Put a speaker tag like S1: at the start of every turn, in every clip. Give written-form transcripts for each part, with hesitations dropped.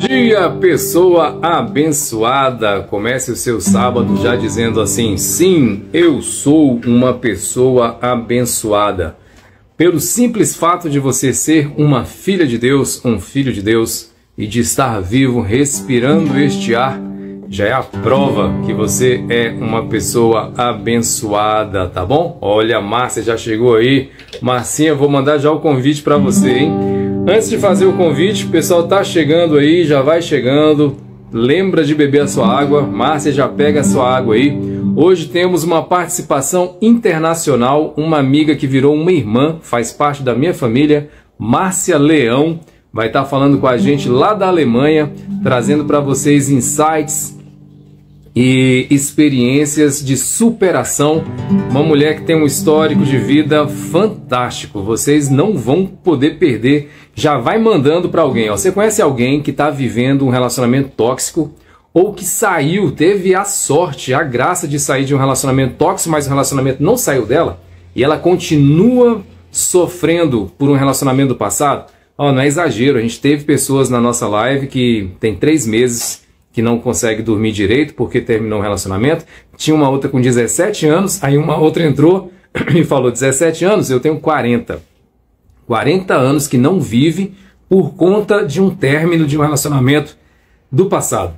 S1: Dia, pessoa abençoada. Comece o seu sábado já dizendo assim: sim, eu sou uma pessoa abençoada. Pelo simples fato de você ser uma filha de Deus, um filho de Deus, e de estar vivo, respirando este ar, já é a prova que você é uma pessoa abençoada, tá bom? Olha, a Márcia já chegou aí. Marcinha, vou mandar já o convite para você, hein? Antes de fazer o convite, o pessoal tá chegando aí, já vai chegando. Lembra de beber a sua água. Márcia, já pega a sua água aí. Hoje temos uma participação internacional, uma amiga que virou uma irmã, faz parte da minha família, Márcia Leão, vai estar falando com a gente lá da Alemanha, trazendo para vocês insights e experiências de superação. Uma mulher que tem um histórico de vida fantástico, vocês não vão poder perder. Já vai mandando para alguém, ó. Você conhece alguém que está vivendo um relacionamento tóxico ou que saiu, teve a sorte, a graça de sair de um relacionamento tóxico, mas o relacionamento não saiu dela e ela continua sofrendo por um relacionamento do passado? Ó, não é exagero, a gente teve pessoas na nossa live que tem 3 meses que não consegue dormir direito porque terminou o relacionamento. Tinha uma outra com 17 anos, aí uma outra entrou e falou: 17 anos, eu tenho 40. 40 anos que não vive por conta de um término de um relacionamento do passado.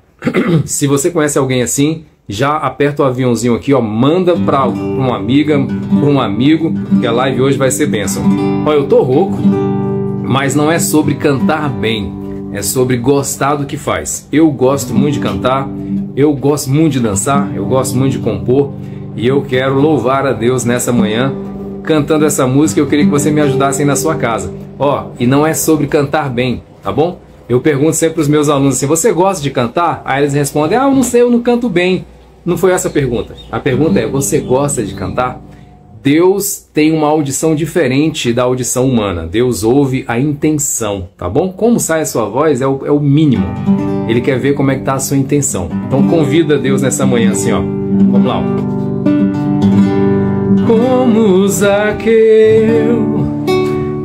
S1: Se você conhece alguém assim, já aperta o aviãozinho aqui, ó, manda para uma amiga, para um amigo, que a live hoje vai ser bênção. Ó, eu tô rouco, mas não é sobre cantar bem, é sobre gostar do que faz. Eu gosto muito de cantar, eu gosto muito de dançar, eu gosto muito de compor, e eu quero louvar a Deus nessa manhã cantando essa música. Eu queria que você me ajudasse aí na sua casa. Ó, e não é sobre cantar bem, tá bom? Eu pergunto sempre para os meus alunos assim: você gosta de cantar? Aí eles respondem: ah, eu não sei, eu não canto bem. Não foi essa a pergunta. A pergunta é: você gosta de cantar? Deus tem uma audição diferente da audição humana. Deus ouve a intenção, tá bom? Como sai a sua voz é o mínimo. Ele quer ver como é que tá a sua intenção. Então convida Deus nessa manhã assim, ó. Vamos lá, ó. Como Zaqueu,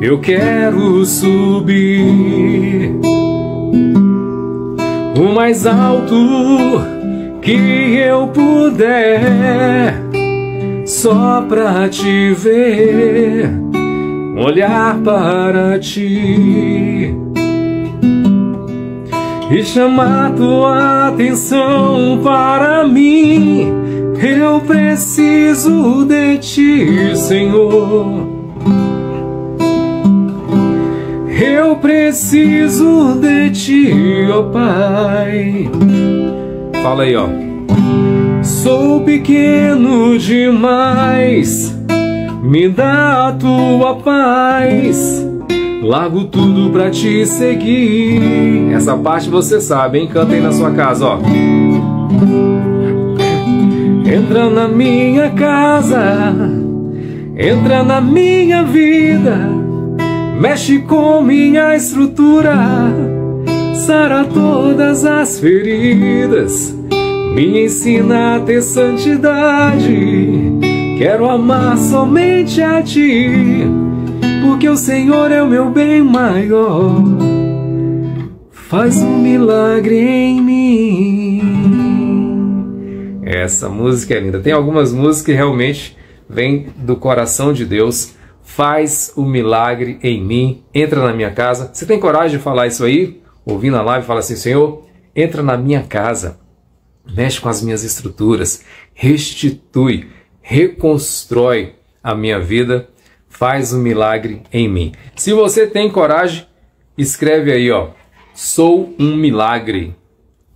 S1: eu quero subir o mais alto que eu puder, só pra te ver, olhar para ti e chamar tua atenção para mim. Eu preciso de ti, Senhor. Eu preciso de ti, ó Pai. Fala aí, ó. Sou pequeno demais, me dá a tua paz, largo tudo pra te seguir. Essa parte você sabe, hein? Canta aí na sua casa, ó. Entra na minha casa, entra na minha vida, mexe com minha estrutura, sara todas as feridas, me ensina a ter santidade. Quero amar somente a ti, porque o Senhor é o meu bem maior. Faz um milagre em mim. Essa música é linda. Tem algumas músicas que realmente vêm do coração de Deus. Faz o milagre em mim. Entra na minha casa. Você tem coragem de falar isso aí? Ouvindo a live, fala assim: Senhor, entra na minha casa, mexe com as minhas estruturas, restitui, reconstrói a minha vida, faz um milagre em mim. Se você tem coragem, escreve aí, ó, sou um milagre.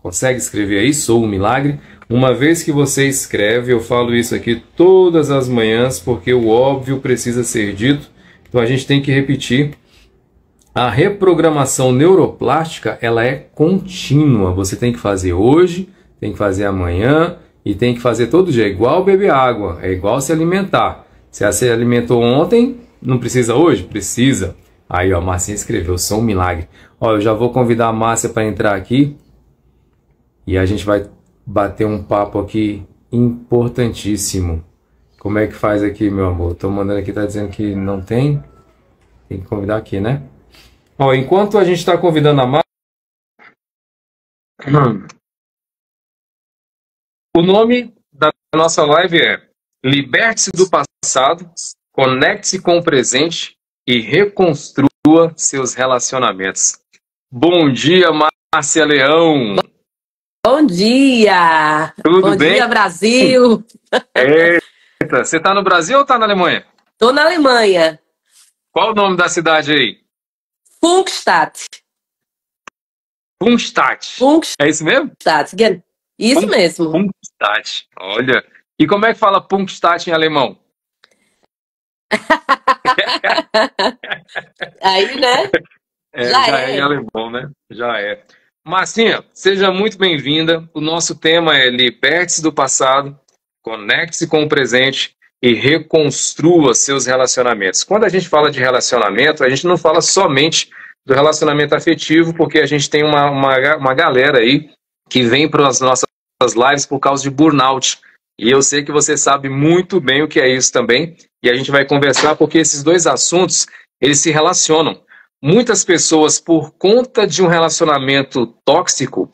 S1: Consegue escrever aí, sou um milagre? Uma vez que você escreve, eu falo isso aqui todas as manhãs, porque o óbvio precisa ser dito, então a gente tem que repetir. A reprogramação neuroplástica, ela é contínua. Você tem que fazer hoje, tem que fazer amanhã e tem que fazer todo dia. É igual beber água, é igual se alimentar. Se você se alimentou ontem, não precisa hoje? Precisa. Aí, ó, a Márcia escreveu, sou um milagre. Ó, eu já vou convidar a Márcia para entrar aqui e a gente vai bater um papo aqui importantíssimo. Como é que faz aqui, meu amor? Tô mandando aqui, tá dizendo que não tem. Tem que convidar aqui, né? Ó, enquanto a gente está convidando a O nome da nossa live é Liberte-se do passado, conecte-se com o presente e reconstrua seus relacionamentos. Bom dia, Márcia Leão!
S2: Bom dia!
S1: Tudo
S2: Bom
S1: bem?
S2: dia, Brasil!
S1: Eita, você está no Brasil ou está na Alemanha?
S2: Tô na Alemanha.
S1: Qual o nome da cidade aí?
S2: Funkstadt.
S1: Funkstadt. É isso mesmo?
S2: Isso mesmo.
S1: Punkstadt. Olha. E como é que fala Punkstadt em alemão?
S2: Aí, né?
S1: Já é em alemão, né? Já é. Marcinha, seja muito bem-vinda. O nosso tema é Liberte-se do passado, conecte-se com o presente e reconstrua seus relacionamentos. Quando a gente fala de relacionamento, a gente não fala somente do relacionamento afetivo, porque a gente tem uma galera aí que vem para as nossas lives por causa de burnout. E eu sei que você sabe muito bem o que é isso também. E a gente vai conversar porque esses dois assuntos, eles se relacionam. Muitas pessoas, por conta de um relacionamento tóxico,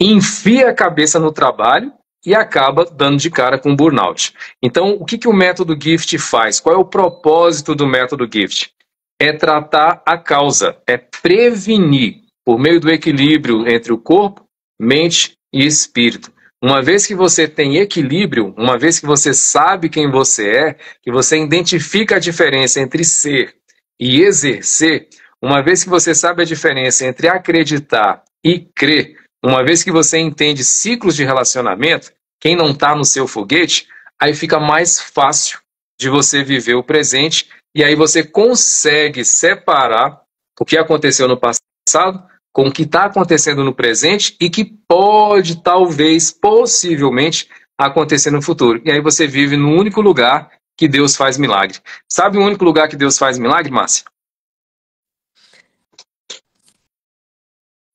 S1: enfia a cabeça no trabalho e acaba dando de cara com burnout. Então, o que o método GIFT faz? Qual é o propósito do método GIFT? É tratar a causa, é prevenir, por meio do equilíbrio entre o corpo, mente e espírito. Uma vez que você tem equilíbrio, uma vez que você sabe quem você é, que você identifica a diferença entre ser e exercer, uma vez que você sabe a diferença entre acreditar e crer, uma vez que você entende ciclos de relacionamento, quem não está no seu foguete, aí fica mais fácil de você viver o presente e aí você consegue separar o que aconteceu no passado com o que está acontecendo no presente e que pode, talvez, possivelmente, acontecer no futuro. E aí você vive no único lugar que Deus faz milagre. Sabe o único lugar que Deus faz milagre, Márcia?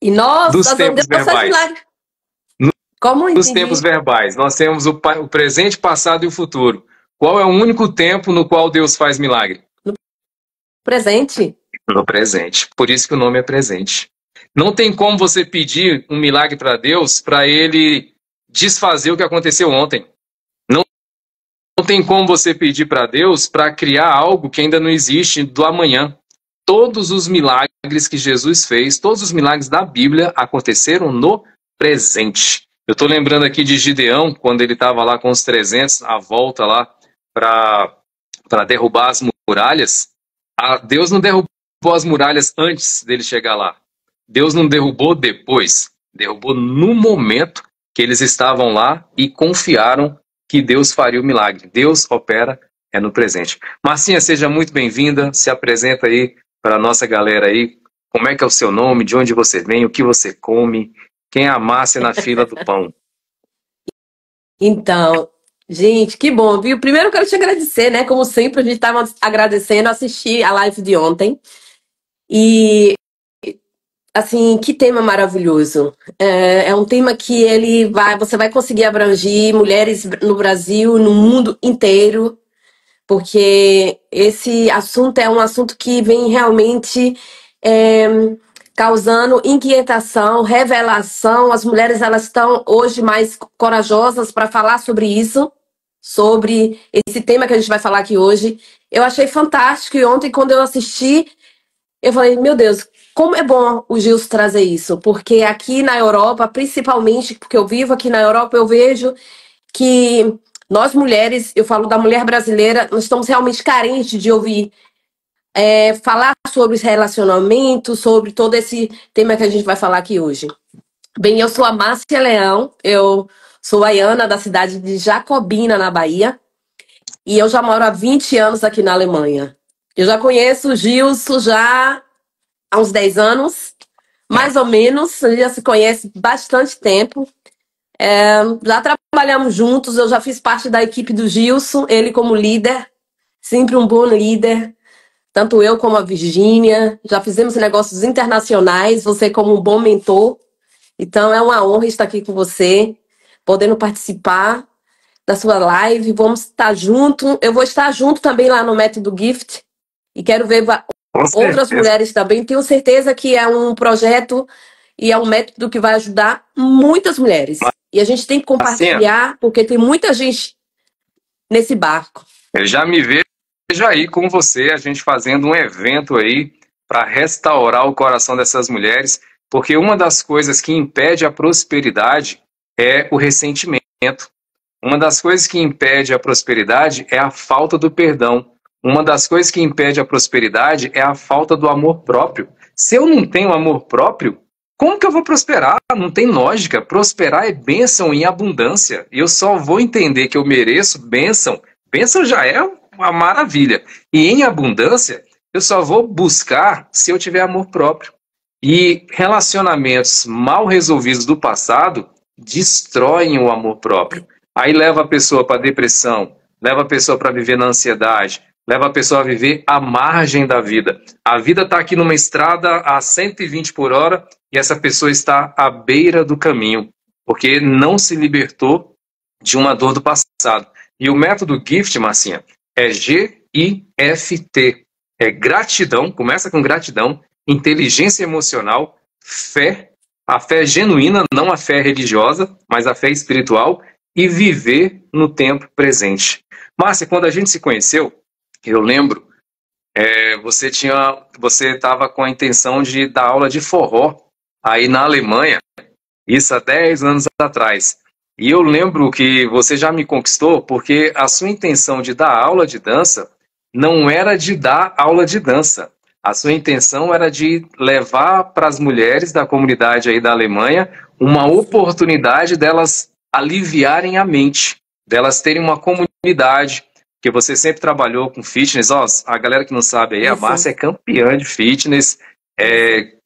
S2: E nós,
S1: dos tempos verbais. Nos tempos verbais. Nós temos o presente, passado e o futuro. Qual é o único tempo no qual Deus faz milagre?
S2: No presente.
S1: No presente. Por isso que o nome é presente. Não tem como você pedir um milagre para Deus para ele desfazer o que aconteceu ontem. Não tem como você pedir para Deus para criar algo que ainda não existe do amanhã. Todos os milagres que Jesus fez, todos os milagres da Bíblia aconteceram no presente. Eu estou lembrando aqui de Gideão, quando ele estava lá com os 300, a volta lá para derrubar as muralhas. Deus não derrubou as muralhas antes dele chegar lá. Deus não derrubou depois. Derrubou no momento que eles estavam lá e confiaram que Deus faria o milagre. Deus opera no presente. Marcinha, seja muito bem-vinda. Se apresenta aí para a nossa galera aí. Como é que é o seu nome? De onde você vem? O que você come? Quem é a Márcia na fila do pão?
S2: Então, gente, que bom, viu? Primeiro eu quero te agradecer, né? Como sempre, a gente estava agradecendo, assisti a live de ontem. E, assim, que tema maravilhoso. É um tema que você vai conseguir abranger mulheres no Brasil, no mundo inteiro, porque esse assunto é um assunto que vem realmente causando inquietação, revelação. As mulheres, elas estão hoje mais corajosas para falar sobre isso, sobre esse tema que a gente vai falar aqui hoje. Eu achei fantástico e ontem, quando eu assisti, eu falei, meu Deus, como é bom o Gilson trazer isso, porque aqui na Europa, principalmente porque eu vivo aqui na Europa, eu vejo que nós mulheres, eu falo da mulher brasileira, nós estamos realmente carentes de ouvir falar sobre os relacionamentos, sobre todo esse tema que a gente vai falar aqui hoje. Bem, eu sou a Márcia Leão, eu sou baiana da cidade de Jacobina, na Bahia, e eu já moro há 20 anos aqui na Alemanha. Eu já conheço o Gilson já há uns 10 anos, mais ou menos, a gente já se conhece bastante tempo. Já trabalhamos juntos, eu já fiz parte da equipe do Gilson, ele como líder, sempre um bom líder. Tanto eu como a Virgínia, já fizemos negócios internacionais, você como um bom mentor. Então é uma honra estar aqui com você, podendo participar da sua live. Vamos estar junto. Eu vou estar junto também lá no Método Gift e quero ver outras mulheres também. Tenho certeza que é um projeto e é um método que vai ajudar muitas mulheres. E a gente tem que compartilhar, porque tem muita gente nesse barco.
S1: Eu já me vejo aí com você, a gente fazendo um evento aí para restaurar o coração dessas mulheres, porque uma das coisas que impede a prosperidade é o ressentimento. Uma das coisas que impede a prosperidade é a falta do perdão. Uma das coisas que impede a prosperidade é a falta do amor próprio. Se eu não tenho amor próprio, como que eu vou prosperar? Não tem lógica. Prosperar é bênção em abundância. E eu só vou entender que eu mereço bênção. Bênção já é uma maravilha. E em abundância, eu só vou buscar se eu tiver amor próprio. E relacionamentos mal resolvidos do passado destroem o amor próprio. Aí leva a pessoa para depressão, leva a pessoa para viver na ansiedade, leva a pessoa a viver à margem da vida. A vida está aqui numa estrada a 120 por hora e essa pessoa está à beira do caminho, porque não se libertou de uma dor do passado. E o método GIFT, Marcinha, é GIFT. É gratidão, começa com gratidão, inteligência emocional, fé, a fé genuína, não a fé religiosa, mas a fé espiritual, e viver no tempo presente. Márcia, quando a gente se conheceu, eu lembro, você estava com a intenção de dar aula de forró aí na Alemanha, isso há 10 anos atrás. E eu lembro que você já me conquistou porque a sua intenção de dar aula de dança não era de dar aula de dança. A sua intenção era de levar para as mulheres da comunidade aí da Alemanha uma oportunidade delas aliviarem a mente, delas terem uma comunidade, que você sempre trabalhou com fitness. Ó, a galera que não sabe aí, a Márcia é campeã de fitness,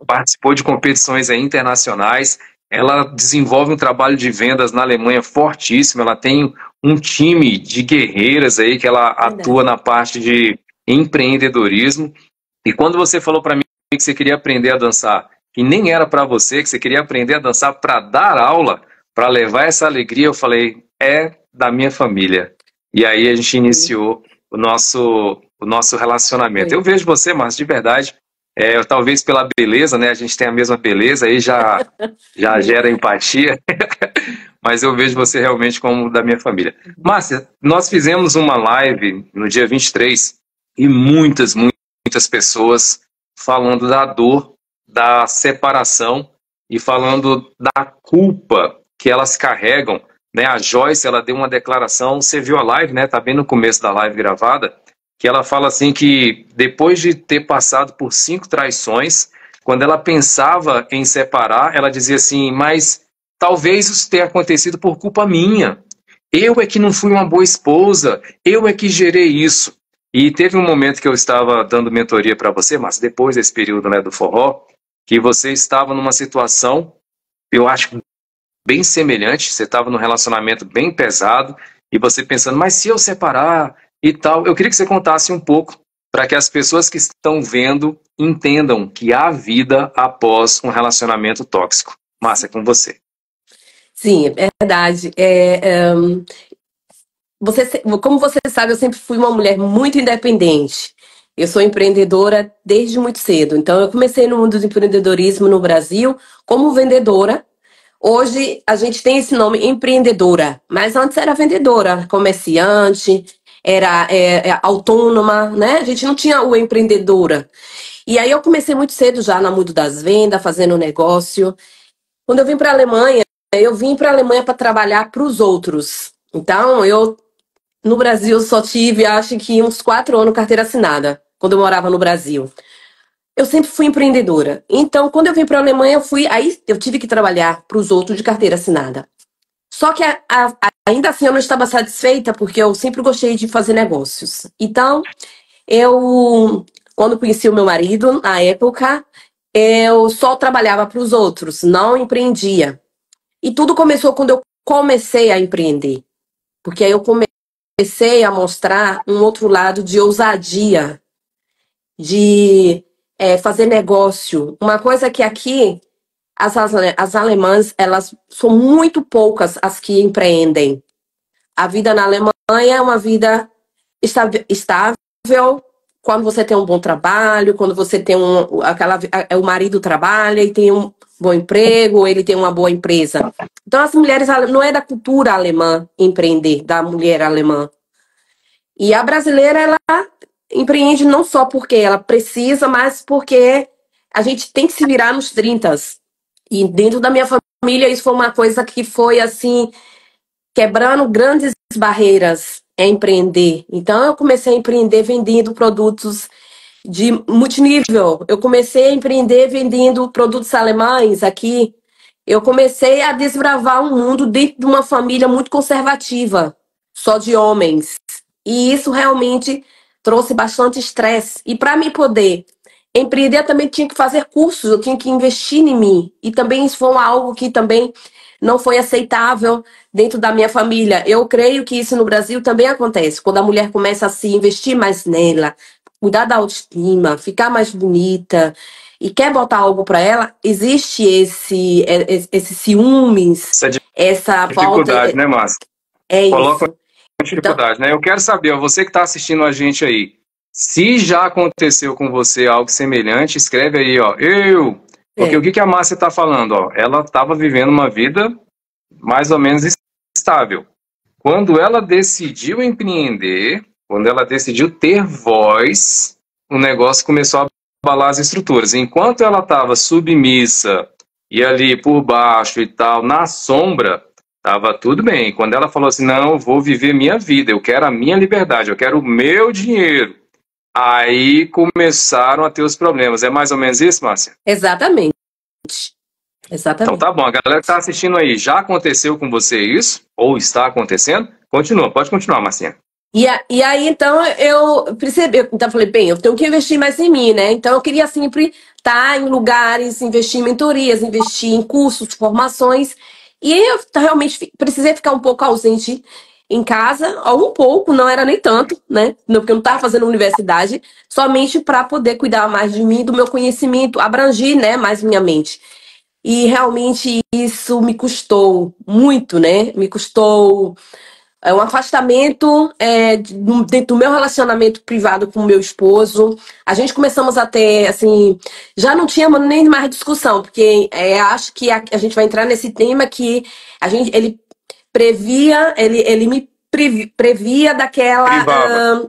S1: participou de competições aí internacionais, ela desenvolve um trabalho de vendas na Alemanha fortíssimo, ela tem um time de guerreiras aí que ela atua na parte de empreendedorismo. E quando você falou para mim que você queria aprender a dançar, que nem era para você, que você queria aprender a dançar para dar aula, para levar essa alegria, eu falei, é da minha família. E aí a gente iniciou o nosso relacionamento. Eu vejo você, Márcia, de verdade, talvez pela beleza, né? A gente tem a mesma beleza, aí já gera empatia. Mas eu vejo você realmente como da minha família. Márcia, nós fizemos uma live no dia 23 e muitas pessoas falando da dor, da separação e falando da culpa que elas carregam, né? A Joyce, ela deu uma declaração, você viu a live, né? Tá bem no começo da live gravada, que ela fala assim que depois de ter passado por 5 traições, quando ela pensava em separar, ela dizia assim, mas talvez isso tenha acontecido por culpa minha. Eu é que não fui uma boa esposa, eu é que gerei isso. E teve um momento que eu estava dando mentoria para você, mas depois desse período, né, do forró, que você estava numa situação, eu acho bem semelhante, você estava num relacionamento bem pesado, e você pensando, mas se eu separar e tal, eu queria que você contasse um pouco, para que as pessoas que estão vendo entendam que há vida após um relacionamento tóxico. Márcia, é com você.
S2: Sim, é verdade. Como você sabe, eu sempre fui uma mulher muito independente. Eu sou empreendedora desde muito cedo. Então, eu comecei no mundo do empreendedorismo no Brasil como vendedora. Hoje, a gente tem esse nome, empreendedora. Mas antes era vendedora, comerciante, era autônoma, né? A gente não tinha o empreendedora. E aí, eu comecei muito cedo já no mundo das vendas, fazendo negócio. Quando eu vim para a Alemanha, para trabalhar para os outros. Então, no Brasil, só tive, acho que uns 4 anos carteira assinada, quando eu morava no Brasil. Eu sempre fui empreendedora. Então, quando eu vim para a Alemanha, aí eu tive que trabalhar para os outros de carteira assinada. Só que ainda assim eu não estava satisfeita, porque eu sempre gostei de fazer negócios. Então, quando conheci o meu marido, na época, eu só trabalhava para os outros, não empreendia. E tudo começou quando eu comecei a empreender. Porque aí eu comecei a mostrar um outro lado de ousadia, de fazer negócio. Uma coisa que aqui, as alemãs, elas são muito poucas as que empreendem. A vida na Alemanha é uma vida estável, quando você tem um bom trabalho, quando você tem o marido trabalha e tem bom emprego, ele tem uma boa empresa. Então, as mulheres, não é da cultura alemã empreender, da mulher alemã. E a brasileira, ela empreende não só porque ela precisa, mas porque a gente tem que se virar nos 30. E dentro da minha família, isso foi uma coisa que foi, assim, quebrando grandes barreiras, é empreender. Então, eu comecei a empreender vendendo produtos de multinível. Eu comecei a empreender vendendo produtos alemães aqui. Eu comecei a desbravar um mundo dentro de uma família muito conservativa, só de homens. E isso realmente trouxe bastante estresse. E para mim poder empreender, eu também tinha que fazer cursos, eu tinha que investir em mim. E também isso foi algo que também não foi aceitável dentro da minha família. Eu creio que isso no Brasil também acontece. Quando a mulher começa a se investir mais nela, cuidar da autoestima, ficar mais bonita e quer botar algo para ela, existe esse ciúmes, essa
S1: dificuldade, né, Márcia?
S2: É
S1: Coloca
S2: isso.
S1: dificuldade, né? Eu quero saber, ó, você que está assistindo a gente aí, se já aconteceu com você algo semelhante, escreve aí, ó, porque o que a Márcia está falando, ó, ela estava vivendo uma vida mais ou menos estável. Quando ela decidiu empreender, quando ela decidiu ter voz, o negócio começou a abalar as estruturas. Enquanto ela estava submissa e ali por baixo e tal, na sombra, estava tudo bem. Quando ela falou assim, não, eu vou viver minha vida, eu quero a minha liberdade, eu quero o meu dinheiro. Aí começaram a ter os problemas. É mais ou menos isso, Márcia?
S2: Exatamente. Exatamente.
S1: Então tá bom, a galera que está assistindo aí, já aconteceu com você isso? Ou está acontecendo? Continua, pode continuar, Marcinha.
S2: E aí, então, eu percebi, então falei, bem, eu tenho que investir mais em mim, né? Então, eu queria sempre estar em lugares, investir em mentorias, investir em cursos, formações. E eu realmente precisei ficar um pouco ausente em casa, um pouco, não era nem tanto, né? Porque eu não estava fazendo universidade, somente para poder cuidar mais de mim, do meu conhecimento, abrangir, né, mais minha mente. E realmente isso me custou muito, né? Me custou um afastamento dentro do meu relacionamento privado com o meu esposo. A gente começamos a ter, assim, já não tínhamos nem mais discussão, porque acho que a gente vai entrar nesse tema que ele previa, ele me previa daquela...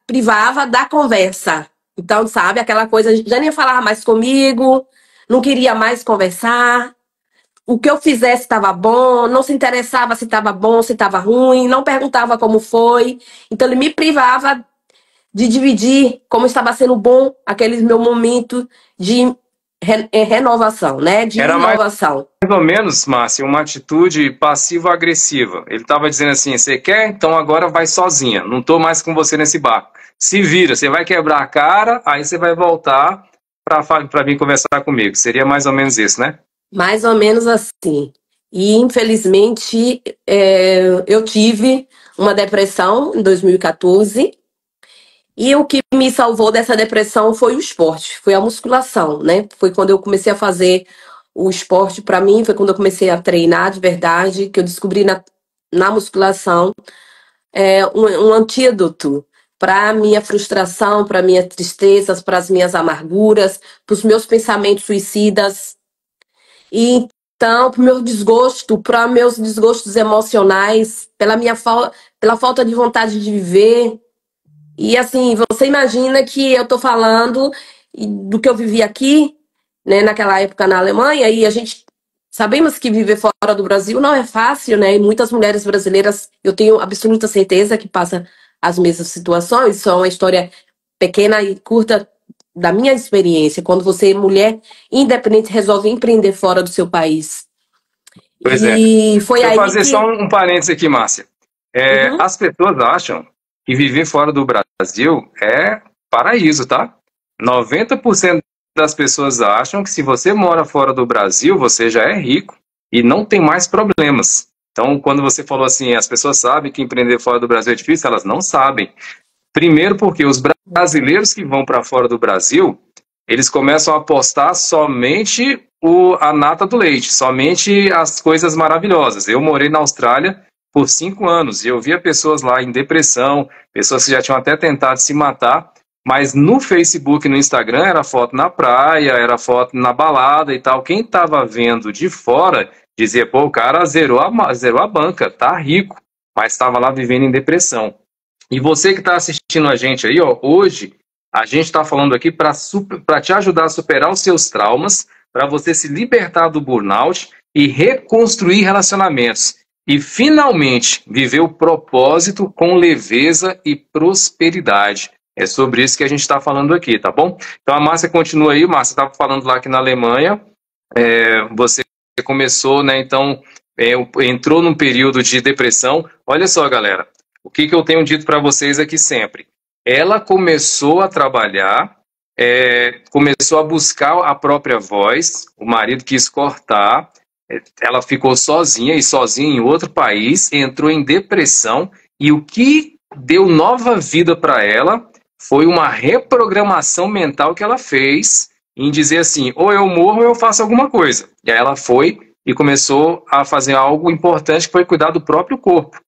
S2: privava da conversa. Então, sabe, aquela coisa, já nem falava mais comigo, não queria mais conversar. O que eu fizesse estava bom, não se interessava se estava bom, se estava ruim, não perguntava como foi. Então, ele me privava de dividir como estava sendo bom aquele meu momento de renovação, né? De inovação.
S1: Mais ou menos, Márcia, uma atitude passivo-agressiva. Ele estava dizendo assim, você quer? Então agora vai sozinha. Não estou mais com você nesse barco. Se vira, você vai quebrar a cara, aí você vai voltar para vir conversar comigo. Seria mais ou menos isso, né?
S2: Mais ou menos assim. E, infelizmente, eu tive uma depressão em 2014. E o que me salvou dessa depressão foi o esporte, foi a musculação, né? Foi quando eu comecei a fazer o esporte para mim, foi quando eu comecei a treinar de verdade, que eu descobri na musculação um antídoto para a minha frustração, para minhas tristezas, para as minhas amarguras, para os meus pensamentos suicidas. E então, para meus desgostos emocionais, pela falta de vontade de viver. E assim, você imagina que eu tô falando do que eu vivi aqui, né, naquela época na Alemanha, e a gente sabemos que viver fora do Brasil não é fácil, né? E muitas mulheres brasileiras, eu tenho absoluta certeza que passam as mesmas situações. Isso é uma história pequena e curta da minha experiência, quando você, mulher independente, resolve empreender fora do seu país.
S1: Pois
S2: e foi aí
S1: Vou fazer só um parênteses aqui, Márcia. As pessoas acham que viver fora do Brasil é paraíso, tá? 90% das pessoas acham que se você mora fora do Brasil, você já é rico e não tem mais problemas. Então, quando você falou assim, as pessoas sabem que empreender fora do Brasil é difícil, elas não sabem. Primeiro porque os brasileiros que vão para fora do Brasil, eles começam a apostar somente a nata do leite, somente as coisas maravilhosas. Eu morei na Austrália por 5 anos e eu via pessoas lá em depressão, pessoas que já tinham até tentado se matar, mas no Facebook e no Instagram era foto na praia, era foto na balada e tal. Quem estava vendo de fora dizia, pô, o cara zerou a banca, tá rico, mas estava lá vivendo em depressão. E você que está assistindo a gente aí, ó, hoje a gente está falando aqui para te ajudar a superar os seus traumas, para você se libertar do burnout e reconstruir relacionamentos. E finalmente viver o propósito com leveza e prosperidade. É sobre isso que a gente está falando aqui, tá bom? Então a Márcia continua aí. Márcia estava falando lá que na Alemanha você começou, né? Então entrou num período de depressão. Olha só, galera, o que eu tenho dito para vocês aqui sempre. Ela começou a trabalhar, começou a buscar a própria voz, o marido quis cortar, ela ficou sozinha em outro país, entrou em depressão e o que deu nova vida para ela foi uma reprogramação mental que ela fez em dizer assim, ou eu morro ou eu faço alguma coisa. E aí ela foi e começou a fazer algo importante que foi cuidar do próprio corpo,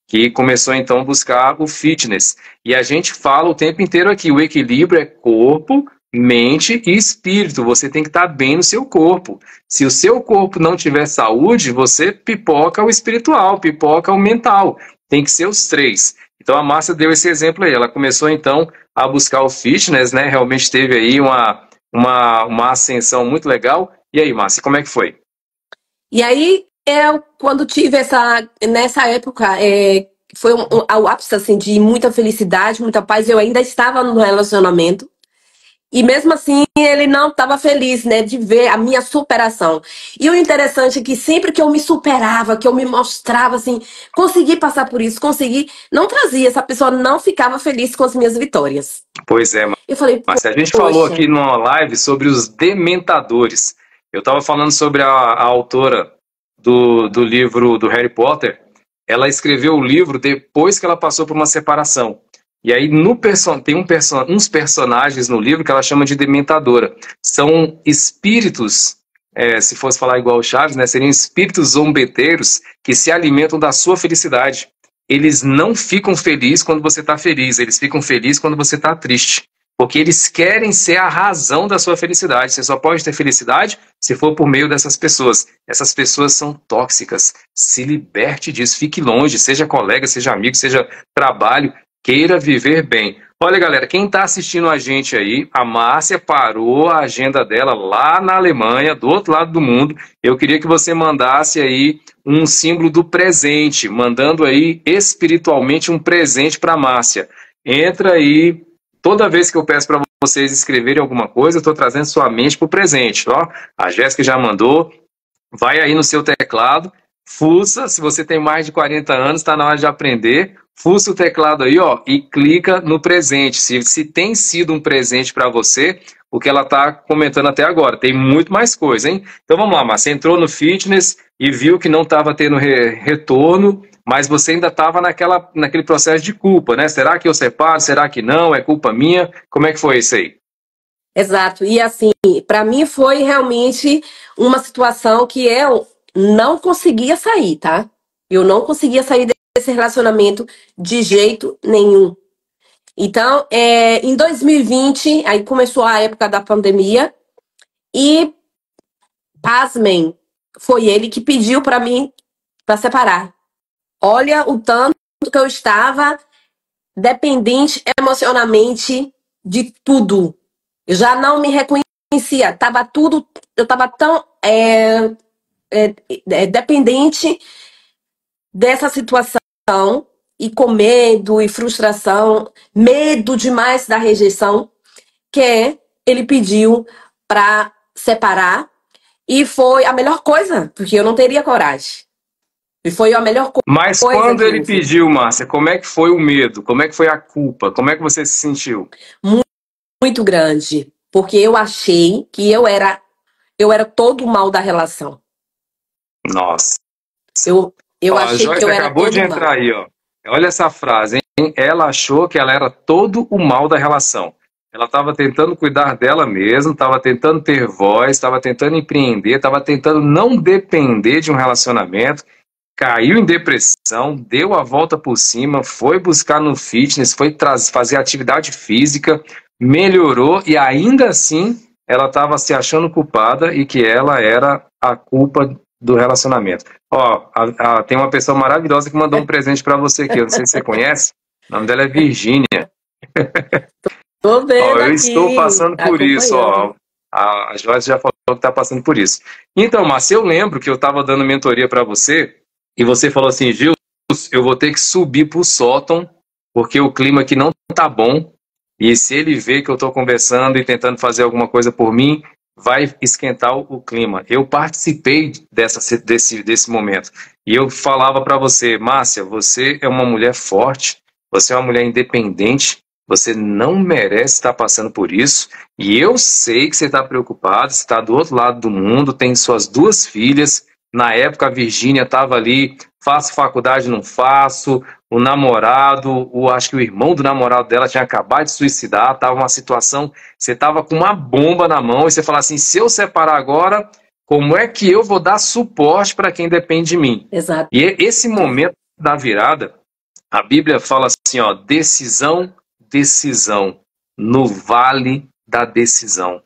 S1: que começou então a buscar o fitness. E a gente fala o tempo inteiro aqui, o equilíbrio é corpo, mente e espírito. Você tem que estar bem no seu corpo. Se o seu corpo não tiver saúde, você pipoca o espiritual, pipoca o mental. Tem que ser os três. Então a Márcia deu esse exemplo aí. Ela começou então a buscar o fitness, né? Realmente teve aí uma ascensão muito legal. E aí, Márcia, como é que foi?
S2: E aí, eu, quando tive nessa época, foi o ápice, assim, de muita felicidade, muita paz. Eu ainda estava no relacionamento. E mesmo assim, ele não estava feliz, né, de ver a minha superação. E o interessante é que sempre que eu me superava, que eu me mostrava, assim, consegui passar por isso, não trazia, essa pessoa não ficava feliz com as minhas vitórias.
S1: Pois é,
S2: Eu falei,
S1: mas a gente
S2: poxa.
S1: falou aqui numa live sobre os dementadores. Eu estava falando sobre a autora do livro do Harry Potter. Ela escreveu o livro depois que ela passou por uma separação. E aí tem uns personagens no livro que ela chama de dementadora. São espíritos, se fosse falar igual o Chaves, né, seriam espíritos zombeteiros que se alimentam da sua felicidade. Eles não ficam felizes quando você está feliz, eles ficam felizes quando você está triste. Porque eles querem ser a razão da sua felicidade. Você só pode ter felicidade se for por meio dessas pessoas. Essas pessoas são tóxicas. Se liberte disso, fique longe, seja colega, seja amigo, seja trabalho. Queira viver bem. Olha, galera, quem está assistindo a gente aí, a Márcia parou a agenda dela lá na Alemanha, do outro lado do mundo. Eu queria que você mandasse aí um símbolo do presente, mandando aí espiritualmente um presente para a Márcia. Entra aí, toda vez que eu peço para vocês escreverem alguma coisa, eu estou trazendo sua mente para o presente. Ó, a Jéssica já mandou, vai aí no seu teclado, fuça, se você tem mais de 40 anos, está na hora de aprender. Fuça o teclado aí, ó, e clica no presente. Se tem sido um presente para você, o que ela está comentando até agora. Tem muito mais coisa, hein? Então vamos lá, Márcia. Entrou no fitness e viu que não estava tendo retorno, mas você ainda estava naquele processo de culpa, né? Será que eu separo? Será que não? É culpa minha? Como é que foi isso aí?
S2: Exato. E assim, para mim foi realmente uma situação que eu não conseguia sair, tá? Eu não conseguia sair desse relacionamento de jeito nenhum. Então, em 2020, aí começou a época da pandemia e, pasmem, foi ele que pediu para mim para separar. Olha o tanto que eu estava dependente emocionalmente de tudo. Eu já não me reconhecia, eu estava tão dependente dessa situação e com medo e frustração, medo demais da rejeição, que ele pediu para separar e foi a melhor coisa, porque eu não teria coragem. E foi a melhor coisa.
S1: Mas quando ele pediu, Márcia, como é que foi o medo? Como é que foi a culpa? Como é que você se sentiu?
S2: Muito grande, porque eu achei que eu era todo o mal da relação.
S1: Nossa.
S2: Eu achei que eu era
S1: acabou de entrar aí, ó. Olha essa frase, hein? Ela achou que ela era todo o mal da relação. Ela estava tentando cuidar dela mesma, estava tentando ter voz, estava tentando empreender, estava tentando não depender de um relacionamento, caiu em depressão, deu a volta por cima, foi buscar no fitness, foi fazer atividade física, melhorou e ainda assim ela estava se achando culpada e que ela era a culpa do relacionamento. Ó, tem uma pessoa maravilhosa que mandou um presente para você aqui, eu não sei se você conhece, o nome dela é Virgínia.
S2: Tô vendo
S1: Eu
S2: aqui,
S1: estou passando por isso, ó. A Joyce já falou que está passando por isso. Então, Márcia, eu lembro que eu estava dando mentoria para você e você falou assim, Gil, eu vou ter que subir para o sótão porque o clima aqui não tá bom e se ele vê que eu estou conversando e tentando fazer alguma coisa por mim, vai esquentar o clima. Eu participei desse momento e eu falava para você, Márcia, você é uma mulher forte, você é uma mulher independente, você não merece estar passando por isso. E eu sei que você está preocupado, você está do outro lado do mundo, tem suas 2 filhas. Na época a Virgínia estava ali, faço faculdade, não faço. O namorado, acho que o irmão do namorado dela tinha acabado de suicidar, estava uma situação, você estava com uma bomba na mão e você fala assim, se eu separar agora, como é que eu vou dar suporte para quem depende de mim?
S2: Exato.
S1: E esse momento da virada, a Bíblia fala assim, ó, decisão, no vale da decisão.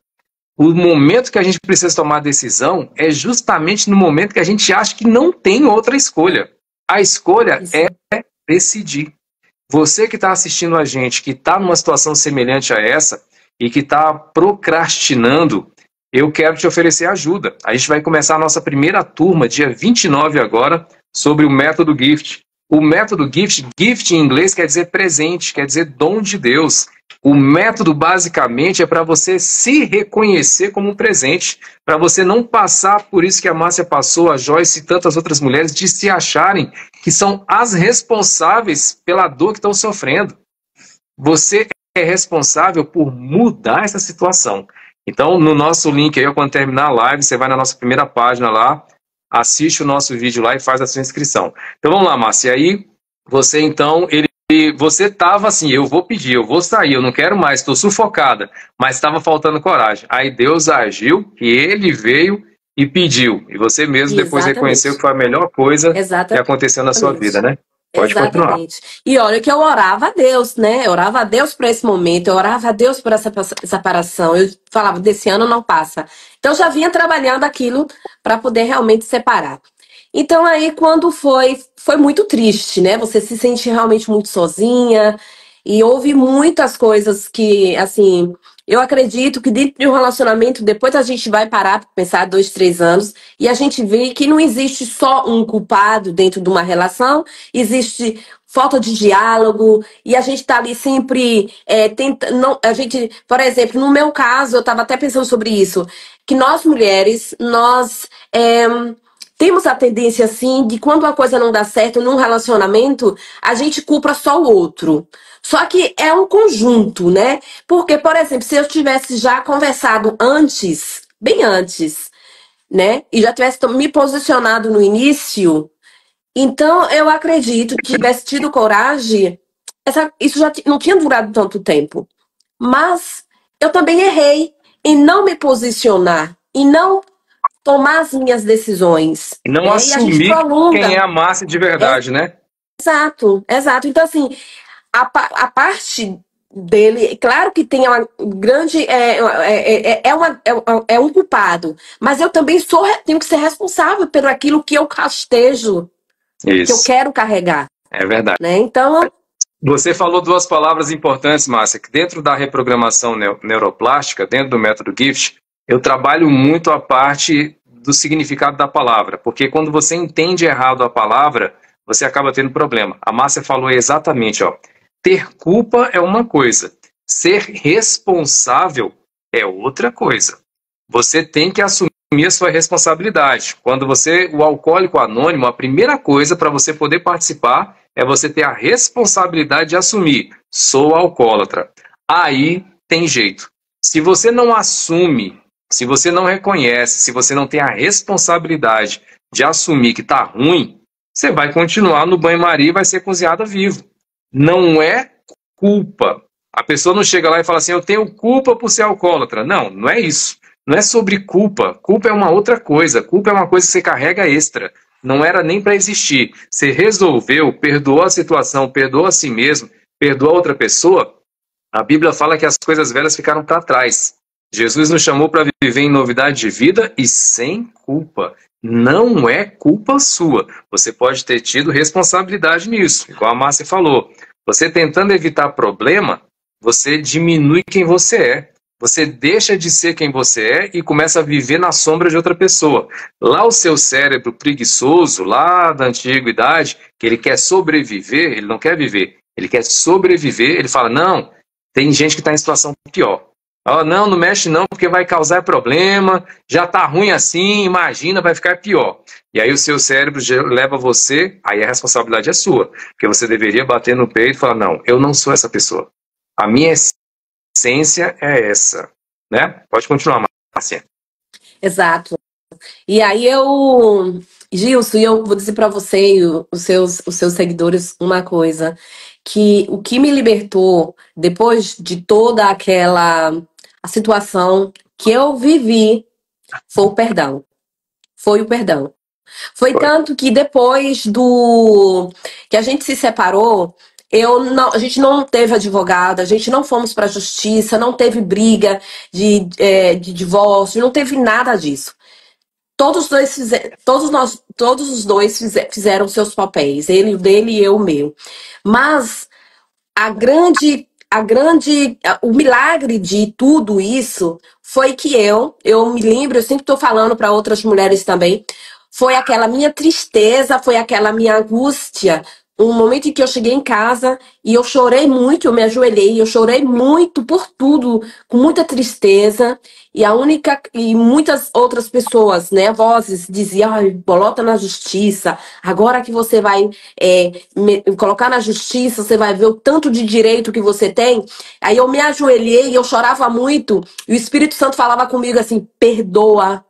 S1: O momento que a gente precisa tomar decisão é justamente no momento que a gente acha que não tem outra escolha. A escolha é decidir. Você que está assistindo a gente, que está numa situação semelhante a essa e que está procrastinando, eu quero te oferecer ajuda. A gente vai começar a nossa primeira turma, dia 29 agora, sobre o método GIFT. O método GIFT, GIFT em inglês quer dizer presente, quer dizer dom de Deus. O método basicamente é para você se reconhecer como um presente, para você não passar por isso que a Márcia passou, a Joyce e tantas outras mulheres, de se acharem que são as responsáveis pela dor que estão sofrendo. Você é responsável por mudar essa situação. Então, no nosso link aí, quando terminar a live, você vai na nossa primeira página lá, assiste o nosso vídeo lá e faz a sua inscrição. Então vamos lá, Márcia. E aí, você então, você estava assim, eu vou pedir, eu vou sair, eu não quero mais, estou sufocada, mas estava faltando coragem. Aí Deus agiu e ele veio e pediu. E você mesmo depois reconheceu que foi a melhor coisa que aconteceu na sua vida, né? Pode continuar.
S2: E olha que eu orava a Deus, né? Eu orava a Deus para esse momento, eu orava a Deus por essa separação. Eu falava, desse ano não passa. Então eu já vinha trabalhando aquilo para poder realmente separar. Então aí quando foi muito triste, né? Você se sente realmente muito sozinha e houve muitas coisas que, assim, eu acredito que dentro de um relacionamento, depois a gente vai parar para pensar 2, 3 anos e a gente vê que não existe só um culpado dentro de uma relação, existe falta de diálogo e a gente tá ali sempre tentando, a gente, por exemplo, no meu caso, eu estava até pensando sobre isso, que nós mulheres, nós temos a tendência, assim, de quando uma coisa não dá certo num relacionamento, a gente culpa só o outro. Só que é um conjunto, né? Porque, por exemplo, se eu tivesse já conversado antes, bem antes, né? E já tivesse me posicionado no início, então eu acredito que tivesse tido coragem, isso já não tinha durado tanto tempo. Mas eu também errei em não me posicionar, e não tomar as minhas decisões.
S1: E não assumir quem é a Márcia de verdade, né?
S2: Exato, exato. Então, assim, a parte dele, claro que tem uma grande. É um culpado, mas eu também tenho que ser responsável pelo aquilo que eu castejo, que eu quero carregar.
S1: É verdade.
S2: Né? Então.
S1: Você falou 2 palavras importantes, Márcia, que dentro da reprogramação neuroplástica, dentro do método GIFT, eu trabalho muito a parte do significado da palavra, porque quando você entende errado a palavra, você acaba tendo problema. A Márcia falou exatamente, ó, ter culpa é uma coisa, ser responsável é outra coisa. Você tem que assumir a sua responsabilidade. Quando o alcoólico anônimo, a primeira coisa para você poder participar é você ter a responsabilidade de assumir, sou alcoólatra. Aí tem jeito. Se você não assume, se você não reconhece, se você não tem a responsabilidade de assumir que está ruim, você vai continuar no banho-maria e vai ser cozinhada vivo. Não é culpa. A pessoa não chega lá e fala assim, eu tenho culpa por ser alcoólatra. Não, não é isso. Não é sobre culpa. Culpa é uma outra coisa. Culpa é uma coisa que você carrega extra. Não era nem para existir. Você resolveu, perdoou a situação, perdoou a si mesmo, perdoou a outra pessoa, A Bíblia fala que as coisas velhas ficaram para trás. Jesus nos chamou para viver em novidade de vida e sem culpa. Não é culpa sua. Você pode ter tido responsabilidade nisso, igual a Márcia falou. Você tentando evitar problema, você diminui quem você é. Você deixa de ser quem você é e começa a viver na sombra de outra pessoa. Lá o seu cérebro preguiçoso, lá da antiguidade, que ele quer sobreviver, ele não quer viver, ele quer sobreviver, ele fala, não, tem gente que está em situação pior. Oh, não, não mexe não, porque vai causar problema, já está ruim assim, imagina, vai ficar pior. E aí o seu cérebro leva você, aí a responsabilidade é sua, porque você deveria bater no peito e falar, não, eu não sou essa pessoa. A minha essência é essa, né? Pode continuar, Márcia.
S2: Exato. E aí Gilson, eu vou dizer para você e os seus seguidores uma coisa, que o que me libertou depois de toda a situação que eu vivi foi o perdão. Foi o perdão. Foi tanto que depois que a gente se separou, a gente não teve advogado, a gente não fomos para a justiça, não teve briga de divórcio, não teve nada disso. Todos os dois fizeram seus papéis, ele o dele e eu o meu. Mas o milagre de tudo isso foi que eu me lembro, eu sempre estou falando para outras mulheres também, foi aquela minha tristeza, foi aquela minha angústia, um momento em que eu cheguei em casa e eu chorei muito, eu me ajoelhei, eu chorei muito por tudo, com muita tristeza, e muitas outras pessoas, né, vozes diziam, bolota na justiça, agora que você vai me colocar na justiça, você vai ver o tanto de direito que você tem. Aí eu me ajoelhei e eu chorava muito, e o Espírito Santo falava comigo assim, perdoa,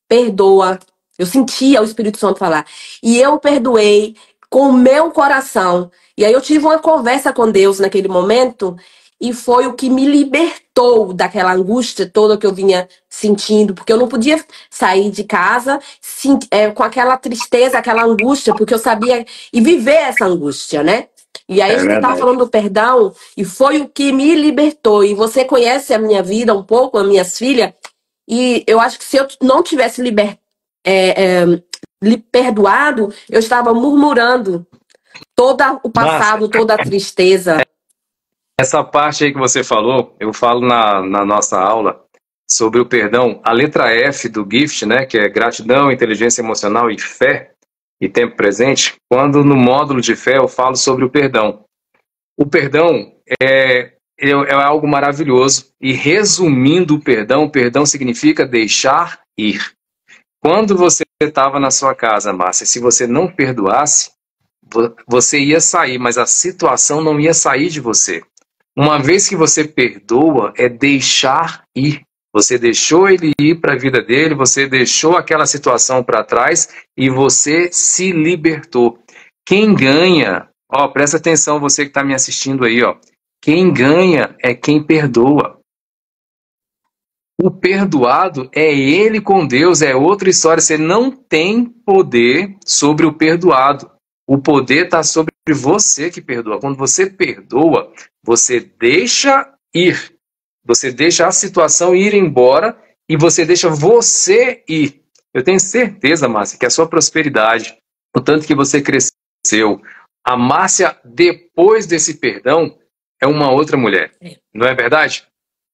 S2: perdoa. Eu sentia o Espírito Santo falar. E eu perdoei com o meu coração. E aí eu tive uma conversa com Deus naquele momento e foi o que me libertou daquela angústia toda que eu vinha sentindo, porque eu não podia sair de casa com aquela tristeza, aquela angústia, porque eu sabia e viver essa angústia, né? E aí a gente estava falando do perdão e foi o que me libertou. E você conhece a minha vida um pouco, as minhas filhas, e eu acho que se eu não tivesse perdoado, eu estava murmurando todo o passado, toda a tristeza.
S1: Essa parte aí que você falou, eu falo na nossa aula sobre o perdão. A letra F do GIFT, né, que é gratidão, inteligência emocional e fé, e tempo presente, quando no módulo de fé eu falo sobre o perdão. O perdão é algo maravilhoso. E resumindo o perdão significa deixar ir. Quando você estava na sua casa, Márcia, se você não perdoasse, você ia sair, mas a situação não ia sair de você. Uma vez que você perdoa, é deixar ir. Você deixou ele ir para a vida dele, você deixou aquela situação para trás e você se libertou. Quem ganha, presta atenção você que está me assistindo aí, quem ganha é quem perdoa. O perdoado é ele com Deus, é outra história. Você não tem poder sobre o perdoado. O poder está sobre você que perdoa. Quando você perdoa, você deixa ir. Você deixa a situação ir embora e você deixa você ir. Eu tenho certeza, Márcia, que a sua prosperidade, o tanto que você cresceu, a Márcia, depois desse perdão, é uma outra mulher. Não é verdade?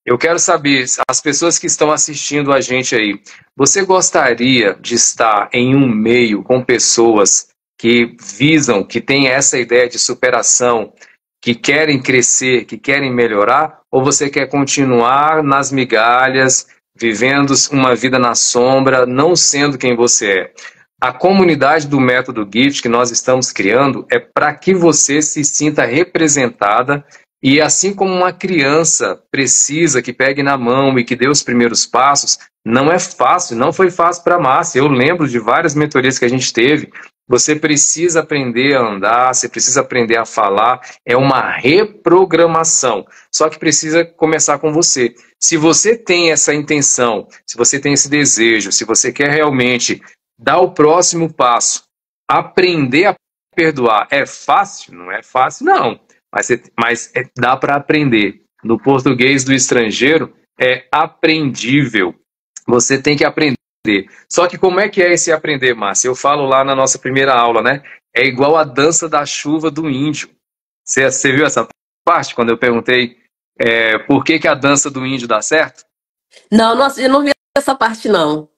S1: Eu quero saber, as pessoas que estão assistindo a gente aí, você gostaria de estar em um meio com pessoas que visam, que têm essa ideia de superação, que querem crescer, que querem melhorar, ou você quer continuar nas migalhas, vivendo uma vida na sombra, não sendo quem você é? A comunidade do Método GIFT que nós estamos criando é para que você se sinta representada. E assim como uma criança precisa que pegue na mão e que dê os primeiros passos, não é fácil, não foi fácil para a Márcia. Eu lembro de várias mentorias que a gente teve. Você precisa aprender a andar, você precisa aprender a falar. É uma reprogramação. Só que precisa começar com você. Se você tem essa intenção, se você tem esse desejo, se você quer realmente dar o próximo passo, aprender a perdoar, é fácil? Não é fácil, não. Mas dá para aprender. no português do estrangeiro, é aprendível. Você tem que aprender. Só que como é que é esse aprender, Márcia? Eu falo lá na nossa primeira aula, né? É igual a dança da chuva do índio. Você viu essa parte, quando eu perguntei por que a dança do índio dá certo?
S2: Não, nossa, eu não vi essa parte, não.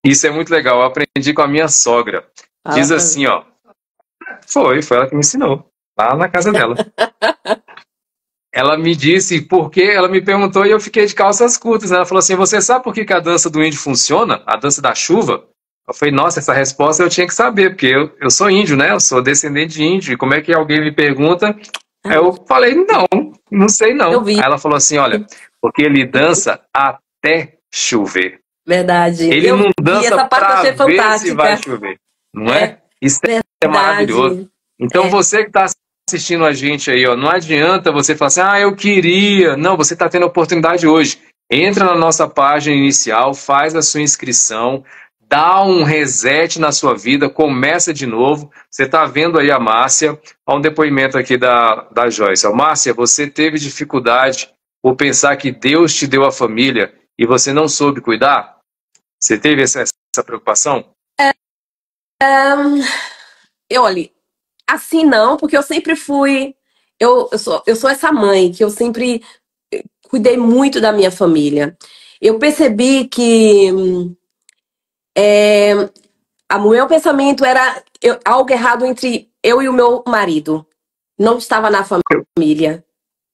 S1: Isso é muito legal, eu aprendi com a minha sogra. Diz assim, ó. Foi ela que me ensinou, lá na casa dela. Ela me disse porque ela me perguntou e eu fiquei de calças curtas. Ela falou assim: você sabe por que a dança do índio funciona? A dança da chuva? Eu falei: nossa, essa resposta eu tinha que saber, porque eu sou índio, né? Eu sou descendente de índio. E como é que alguém me pergunta? Aí eu falei: não sei não. Aí ela falou assim: olha, porque ele dança até chover.
S2: Verdade.
S1: Ele não dança para ver
S2: fantástica.
S1: se vai chover, não é? Isso é maravilhoso. Então você que está assistindo a gente aí, ó, não adianta você falar assim: eu queria. Não, você está tendo a oportunidade hoje. Entra na nossa página inicial, faz a sua inscrição, dá um reset na sua vida, começa de novo. Você está vendo aí a Márcia, ó, um depoimento aqui da Joyce. Ó, Márcia, você teve dificuldade por pensar que Deus te deu a família e você não soube cuidar? Você teve essa preocupação?
S2: Olha, assim não, porque eu sempre fui... Eu sou essa mãe que eu sempre cuidei muito da minha família. Eu percebi que o meu pensamento era algo errado entre eu e o meu marido. Não estava na família.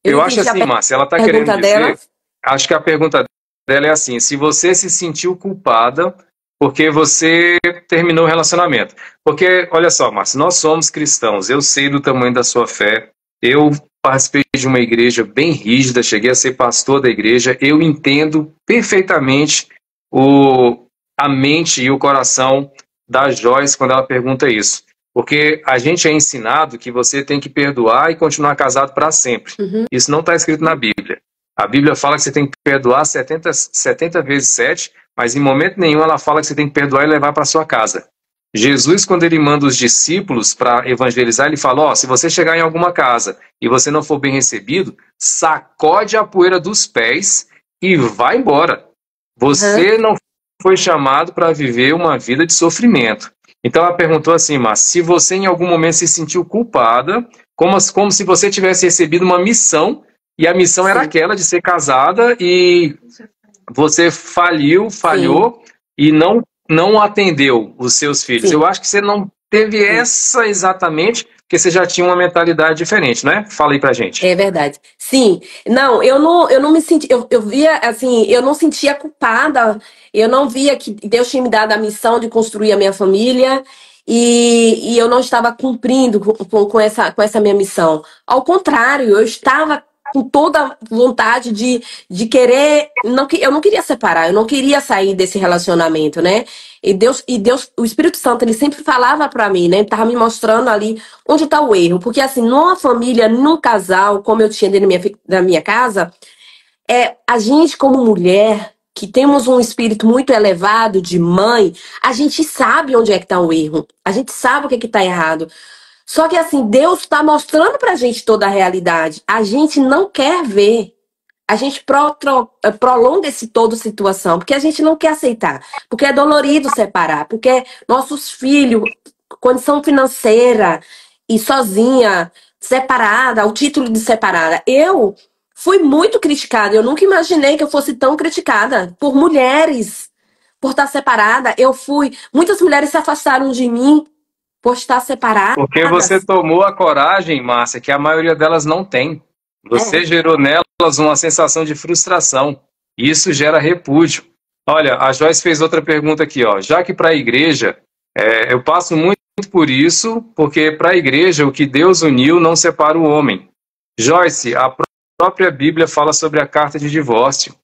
S1: Eu acho assim, Márcia, ela está querendo dizer... Acho que a pergunta dela é assim: se você se sentiu culpada porque você terminou o relacionamento. Porque, olha só, Márcia, nós somos cristãos, eu sei do tamanho da sua fé, eu participei de uma igreja bem rígida, cheguei a ser pastor da igreja, eu entendo perfeitamente a mente e o coração da Joyce quando ela pergunta isso. Porque a gente é ensinado que você tem que perdoar e continuar casado para sempre.
S2: Uhum.
S1: Isso não está escrito na Bíblia. A Bíblia fala que você tem que perdoar 70 vezes 7, mas em momento nenhum ela fala que você tem que perdoar e levar para sua casa. Jesus, quando ele manda os discípulos para evangelizar, ele fala: se você chegar em alguma casa e você não for bem recebido, sacode a poeira dos pés e vai embora. Você não foi chamado para viver uma vida de sofrimento. Então ela perguntou assim: mas se você em algum momento se sentiu culpada, como se você tivesse recebido uma missão, e a missão era aquela de ser casada e você falhou e não atendeu os seus filhos. Sim. Eu acho que você não teve essa exatamente, porque você já tinha uma mentalidade diferente, né? Fala aí pra gente.
S2: É verdade. Sim. Não, eu não me senti... Eu via, assim, eu não sentia culpada. Eu não via que Deus tinha me dado a missão de construir a minha família e eu não estava cumprindo com essa minha missão. Ao contrário, eu estava com toda vontade de querer... eu não queria separar, eu não queria sair desse relacionamento, né? E Deus, o Espírito Santo, ele sempre falava pra mim, né? Ele tava me mostrando ali onde tá o erro. Porque assim, numa família, num casal, como eu tinha dentro da minha casa, a gente como mulher, que temos um espírito muito elevado de mãe, a gente sabe onde é que tá o erro. A gente sabe o que é que tá errado. Só que assim, Deus tá mostrando pra gente toda a realidade. A gente não quer ver. A gente prolonga toda situação, porque a gente não quer aceitar. Porque é dolorido separar. Porque nossos filhos, condição financeira e sozinha, separada, o título de separada. Eu fui muito criticada. Eu nunca imaginei que eu fosse tão criticada por mulheres, por estar separada. Muitas mulheres se afastaram de mim por estar separada.
S1: Porque você tomou a coragem, Márcia, que a maioria delas não tem. Você gerou nelas uma sensação de frustração. E isso gera repúdio. Olha, a Joyce fez outra pergunta aqui, ó. Já que para a igreja, eu passo muito por isso, porque para a igreja o que Deus uniu não separa o homem. Joyce, a própria Bíblia fala sobre a carta de divórcio.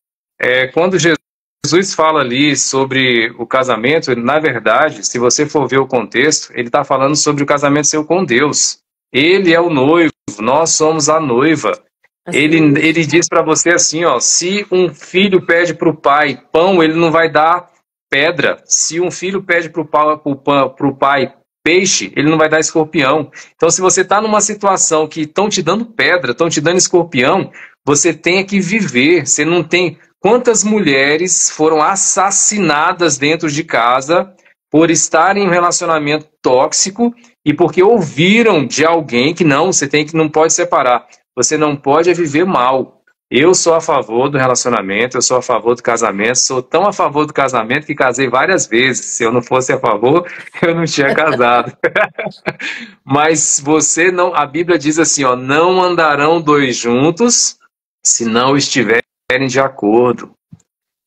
S1: Quando Jesus fala ali sobre o casamento, na verdade, se você for ver o contexto, ele está falando sobre o casamento seu com Deus. Ele é o noivo, nós somos a noiva. Assim, ele diz para você assim, ó: se um filho pede para o pai pão, ele não vai dar pedra. Se um filho pede para o pai peixe, ele não vai dar escorpião. Então, se você está numa situação que estão te dando pedra, estão te dando escorpião, você tenha que viver. Você não tem... Quantas mulheres foram assassinadas dentro de casa por estarem em um relacionamento tóxico e porque ouviram de alguém que não, não pode separar. Você não pode viver mal. Eu sou a favor do relacionamento, eu sou a favor do casamento, sou tão a favor do casamento que casei várias vezes. Se eu não fosse a favor, eu não tinha casado. Mas você não, a Bíblia diz assim, ó, não andarão dois juntos se não estiverem de acordo.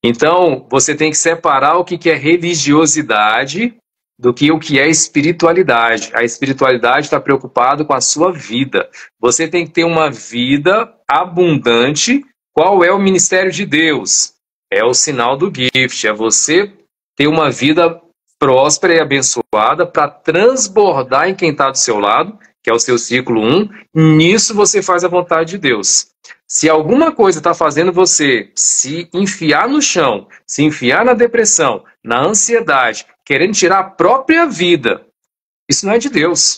S1: Então, você tem que separar o que é religiosidade do que o que é espiritualidade. A espiritualidade está preocupada com a sua vida. Você tem que ter uma vida abundante. Qual é o ministério de Deus? É o sinal do gift. É você ter uma vida próspera e abençoada para transbordar em quem está do seu lado, que é o seu ciclo 1. Nisso você faz a vontade de Deus. Se alguma coisa está fazendo você se enfiar no chão, se enfiar na depressão, na ansiedade, querendo tirar a própria vida, isso não é de Deus.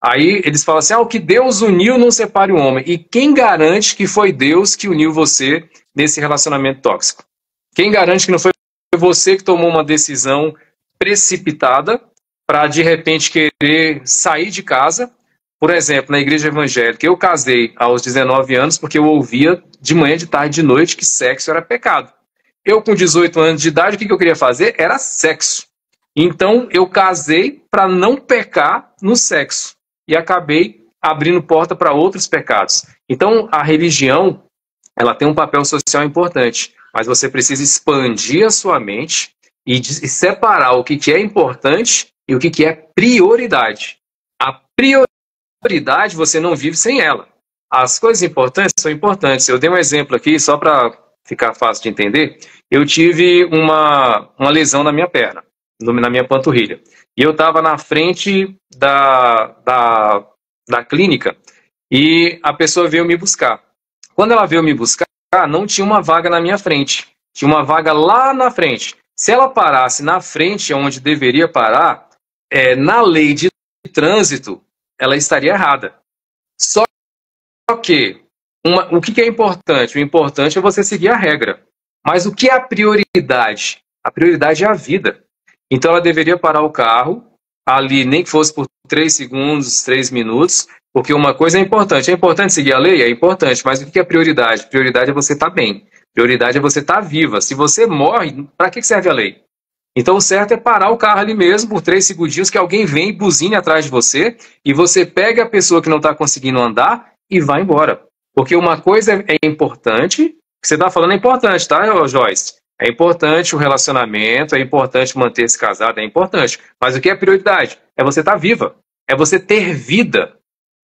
S1: Aí eles falam assim, o que Deus uniu não separe o homem. E quem garante que foi Deus que uniu você nesse relacionamento tóxico? Quem garante que não foi você que tomou uma decisão precipitada para de repente querer sair de casa? Por exemplo, na igreja evangélica, eu casei aos 19 anos porque eu ouvia de manhã, de tarde, de noite que sexo era pecado. Eu, com 18 anos de idade, o que eu queria fazer? Era sexo. Então, eu casei para não pecar no sexo. E acabei abrindo porta para outros pecados. Então, a religião, ela tem um papel social importante. Mas você precisa expandir a sua mente e separar o que é importante e o que é prioridade. A prioridade você não vive sem ela. As coisas importantes são importantes. Eu dei um exemplo aqui, só para ficar fácil de entender. Eu tive uma lesão na minha perna, na minha panturrilha. E eu estava na frente da clínica e a pessoa veio me buscar. Quando ela veio me buscar, não tinha uma vaga na minha frente. Tinha uma vaga lá na frente. Se ela parasse na frente, onde deveria parar, na lei de trânsito, ela estaria errada. Só que, o que é importante? O importante é você seguir a regra. Mas o que é a prioridade? A prioridade é a vida. Então ela deveria parar o carro, ali nem que fosse por 3 segundos, 3 minutos, porque uma coisa é importante. É importante seguir a lei? É importante, mas o que é prioridade? Prioridade é você estar bem. Prioridade é você estar viva. Se você morre, para que serve a lei? Então o certo é parar o carro ali mesmo por 3 segundinhos, que alguém vem e buzine atrás de você, e você pega a pessoa que não está conseguindo andar e vai embora. Porque uma coisa é importante, o que você está falando é importante, tá, Joyce? É importante o relacionamento, é importante manter-se casado, é importante. Mas o que é prioridade? É você estar viva, é você ter vida.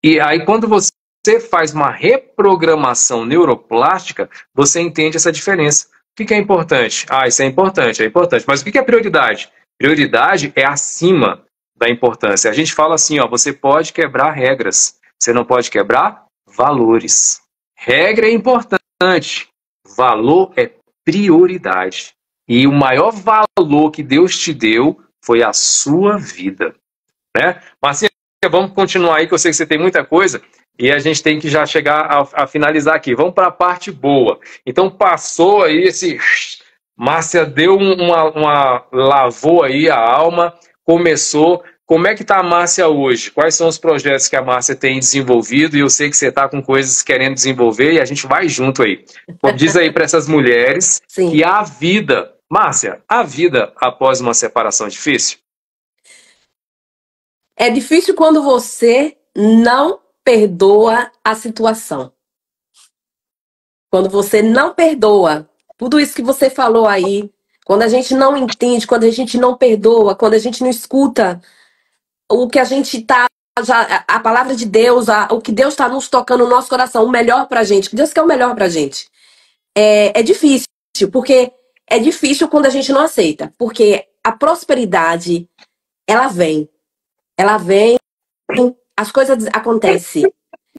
S1: E aí quando você faz uma reprogramação neuroplástica, você entende essa diferença. O que é importante? Isso é importante, é importante. Mas o que é prioridade? Prioridade é acima da importância. A gente fala assim, você pode quebrar regras, você não pode quebrar valores. Regra é importante, valor é prioridade. E o maior valor que Deus te deu foi a sua vida. Né? Marcinha, vamos continuar aí, que eu sei que você tem muita coisa. E a gente tem que já chegar a finalizar aqui. Vamos para a parte boa. Então passou aí esse... Márcia deu lavou aí a alma, começou. Como é que está a Márcia hoje? Quais são os projetos que a Márcia tem desenvolvido? E eu sei que você está com coisas querendo desenvolver e a gente vai junto aí. Diz aí para essas mulheres
S2: Sim.
S1: que a vida... Márcia, a vida após uma separação é difícil?
S2: É difícil quando você não perdoa a situação. Quando você não perdoa tudo isso que você falou aí, quando a gente não entende, quando a gente não perdoa, quando a gente não escuta o que a gente tá, a palavra de Deus, o que Deus está nos tocando no nosso coração, o melhor pra gente, que Deus quer o melhor pra gente. É difícil, porque é difícil quando a gente não aceita, porque a prosperidade, ela vem, as coisas acontecem.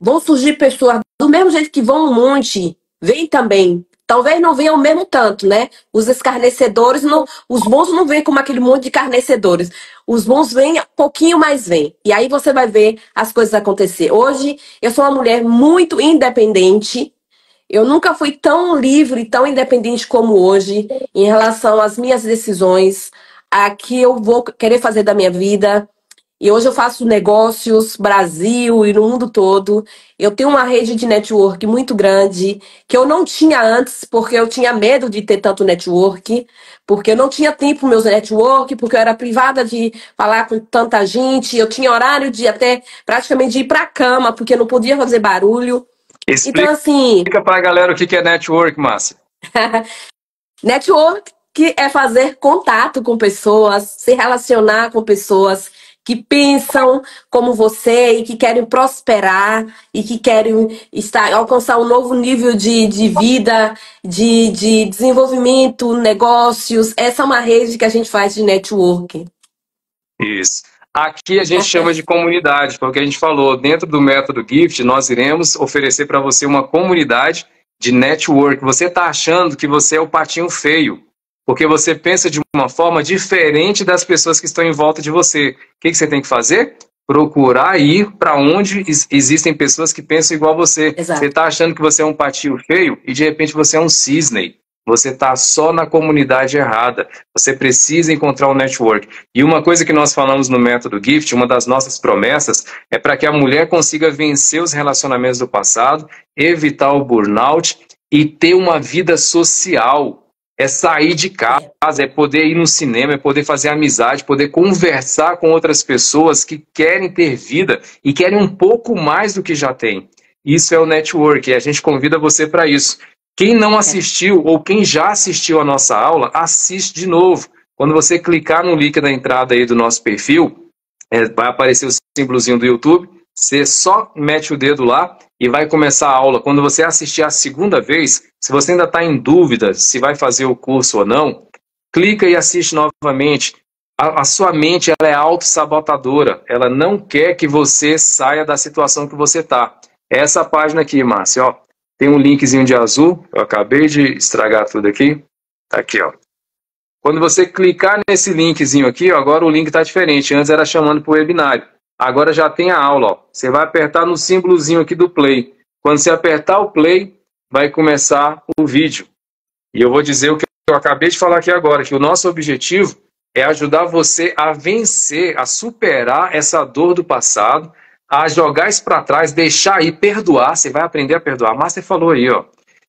S2: Vão surgir pessoas do mesmo jeito que vão um monte, vem também. Talvez não venham o mesmo tanto, né? Os escarnecedores, os bons não vêm como aquele monte de escarnecedores. Os bons vêm, pouquinho mais vêm. E aí você vai ver as coisas acontecer. Hoje, eu sou uma mulher muito independente. Eu nunca fui tão livre, tão independente como hoje, em relação às minhas decisões, a que eu vou querer fazer da minha vida. E hoje eu faço negócios, Brasil e no mundo todo. Eu tenho uma rede de network muito grande, que eu não tinha antes, porque eu tinha medo de ter tanto network, porque eu não tinha tempo para meus network, porque eu era privada de falar com tanta gente, eu tinha horário de até praticamente de ir para a cama, porque eu não podia fazer barulho. Então, assim,
S1: Explica para a galera o que é network, Márcia.
S2: network é fazer contato com pessoas, se relacionar com pessoas que pensam como você e que querem prosperar e que querem alcançar um novo nível de vida, de desenvolvimento, negócios. Essa é uma rede que a gente faz de networking.
S1: Isso. Aqui a gente chama de comunidade, porque a gente falou, dentro do método GIFT, nós iremos oferecer para você uma comunidade de network. Você está achando que você é o patinho feio, porque você pensa de uma forma diferente das pessoas que estão em volta de você. O que você tem que fazer? Procurar ir para onde existem pessoas que pensam igual a você.
S2: Exato.
S1: Você está achando que você é um patinho feio e de repente você é um cisne. Você está só na comunidade errada. Você precisa encontrar um network. E uma coisa que nós falamos no método GIFT, uma das nossas promessas, é para que a mulher consiga vencer os relacionamentos do passado, evitar o burnout e ter uma vida social. É sair de casa, é poder ir no cinema, é poder fazer amizade, poder conversar com outras pessoas que querem ter vida e querem um pouco mais do que já tem. Isso é o network e a gente convida você para isso. Quem não assistiu ou quem já assistiu a nossa aula, assiste de novo. Quando você clicar no link da entrada aí do nosso perfil, vai aparecer o símbolozinho do YouTube, você só mete o dedo lá e vai começar a aula. Quando você assistir a segunda vez, se você ainda está em dúvida se vai fazer o curso ou não, clica e assiste novamente. A sua mente ela é autossabotadora, ela não quer que você saia da situação que você está. Essa página aqui, Márcia, ó. Tem um linkzinho de azul, eu acabei de estragar tudo aqui. Tá aqui, ó. Quando você clicar nesse linkzinho aqui, ó, agora o link está diferente. Antes era chamando para o webinário. Agora já tem a aula, ó. Você vai apertar no símbolozinho aqui do play. Quando você apertar o play, vai começar o vídeo. E eu vou dizer o que eu acabei de falar aqui agora, que o nosso objetivo é ajudar você a vencer, a superar essa dor do passado, a jogar isso para trás, deixar aí, perdoar. Você vai aprender a perdoar. Mas você falou aí, ó.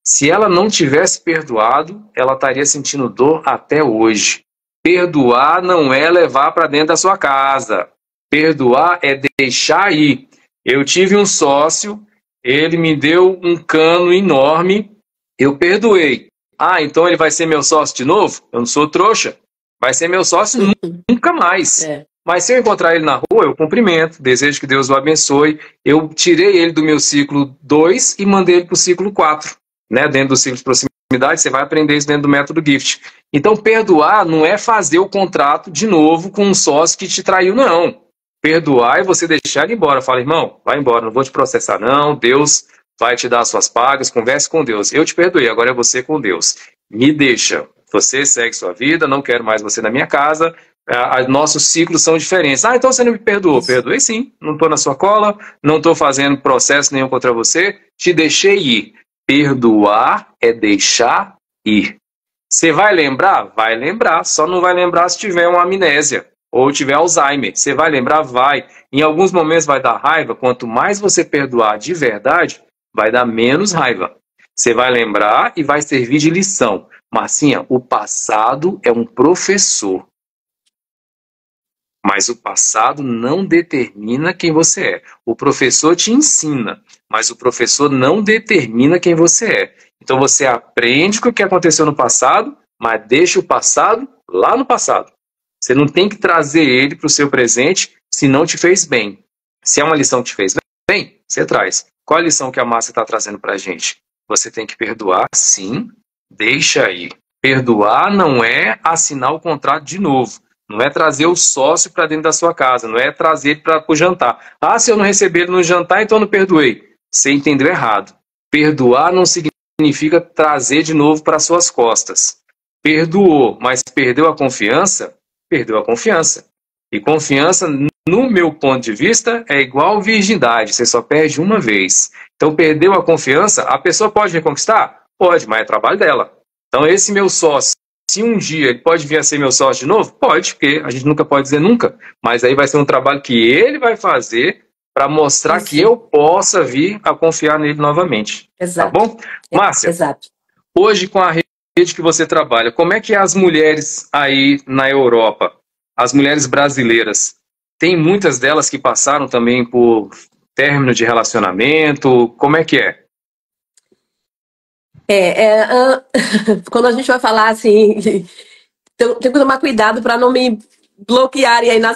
S1: Se ela não tivesse perdoado, ela estaria sentindo dor até hoje. Perdoar não é levar para dentro da sua casa. Perdoar é deixar aí. Eu tive um sócio, ele me deu um cano enorme, eu perdoei. Ah, então ele vai ser meu sócio de novo? Eu não sou trouxa. Vai ser meu sócio nunca mais. Mas se eu encontrar ele na rua, eu cumprimento, desejo que Deus o abençoe. Eu tirei ele do meu ciclo 2 e mandei ele para o ciclo 4. Né? Dentro do ciclo de proximidade, você vai aprender isso dentro do método GIFT. Então, perdoar não é fazer o contrato de novo com um sócio que te traiu, não. Perdoar é você deixar ele embora. Fala, irmão, vai embora, não vou te processar, não. Deus vai te dar as suas pagas, converse com Deus. Eu te perdoei, agora é você com Deus. Me deixa. Você segue sua vida, não quero mais você na minha casa. Nossos ciclos são diferentes. Ah, então você não me perdoou. Perdoei sim, não estou na sua cola, não estou fazendo processo nenhum contra você, te deixei ir. Perdoar é deixar ir. Você vai lembrar? Vai lembrar, só não vai lembrar se tiver uma amnésia ou tiver Alzheimer. Você vai lembrar? Vai. Em alguns momentos vai dar raiva, quanto mais você perdoar de verdade, vai dar menos raiva. Você vai lembrar e vai servir de lição. Marcinha, o passado é um professor. Mas o passado não determina quem você é. O professor te ensina, mas o professor não determina quem você é. Então você aprende com o que aconteceu no passado, mas deixa o passado lá no passado. Você não tem que trazer ele para o seu presente se não te fez bem. Se é uma lição que te fez bem, você traz. Qual a lição que a Márcia está trazendo para a gente? Você tem que perdoar, sim, deixa aí. Perdoar não é assinar o contrato de novo. Não é trazer o sócio para dentro da sua casa, não é trazer ele para o jantar. Ah, se eu não receber ele no jantar, então eu não perdoei. Você entendeu errado. Perdoar não significa trazer de novo para suas costas. Perdoou, mas perdeu a confiança? Perdeu a confiança. E confiança, no meu ponto de vista, é igual virgindade. Você só perde uma vez. Então, perdeu a confiança, a pessoa pode reconquistar? Pode, mas é trabalho dela. Então, esse meu sócio, se um dia ele pode vir a ser meu sócio de novo, pode, porque a gente nunca pode dizer nunca, mas aí vai ser um trabalho que ele vai fazer para mostrar que eu possa vir a confiar nele novamente.
S2: Exato.
S1: Tá bom? Márcia,
S2: exato.
S1: Hoje com a rede que você trabalha, como é que as mulheres aí na Europa, as mulheres brasileiras, tem muitas delas que passaram também por término de relacionamento, como é que é?
S2: Quando a gente vai falar assim, tenho que tomar cuidado para não me bloquearem aí na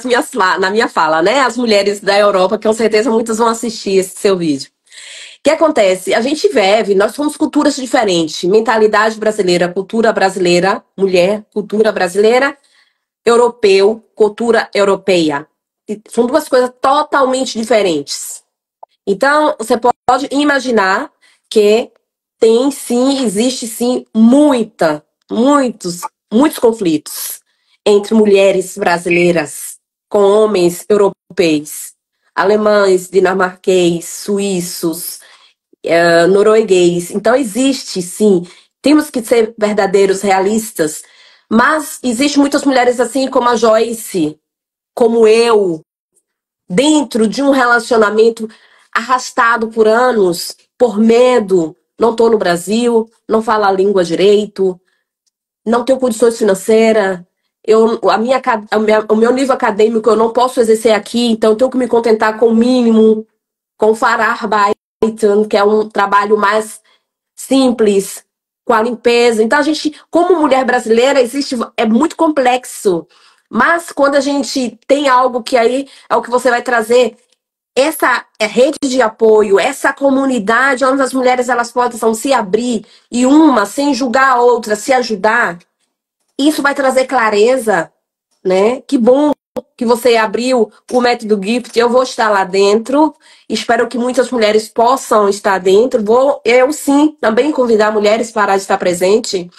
S2: minha fala, né? As mulheres da Europa, que com certeza muitas vão assistir esse seu vídeo. O que acontece? A gente vive, nós somos culturas diferentes. Mentalidade brasileira, cultura brasileira, mulher, cultura brasileira, europeu, cultura europeia. São duas coisas totalmente diferentes. Então, você pode imaginar que existe sim muitos conflitos entre mulheres brasileiras com homens europeus, alemães, dinamarquês, suíços, norueguês. Então existe sim, temos que ser verdadeiros, realistas, mas existe muitas mulheres assim como a Joyce, como eu, dentro de um relacionamento arrastado por anos, por medo. Não estou no Brasil, não falo a língua direito, não tenho condições financeiras, o meu nível acadêmico eu não posso exercer aqui, então eu tenho que me contentar com o mínimo, com o Fahrarbeiten, que é um trabalho mais simples, com a limpeza. Então a gente, como mulher brasileira, é muito complexo. Mas quando a gente tem algo que aí é o que você vai trazer, essa rede de apoio, essa comunidade onde as mulheres elas possam se abrir e uma, sem julgar a outra, se ajudar, isso vai trazer clareza, né? Que bom que você abriu o método Gift, eu vou estar lá dentro, espero que muitas mulheres possam estar dentro, eu sim também convidar mulheres para estar presente,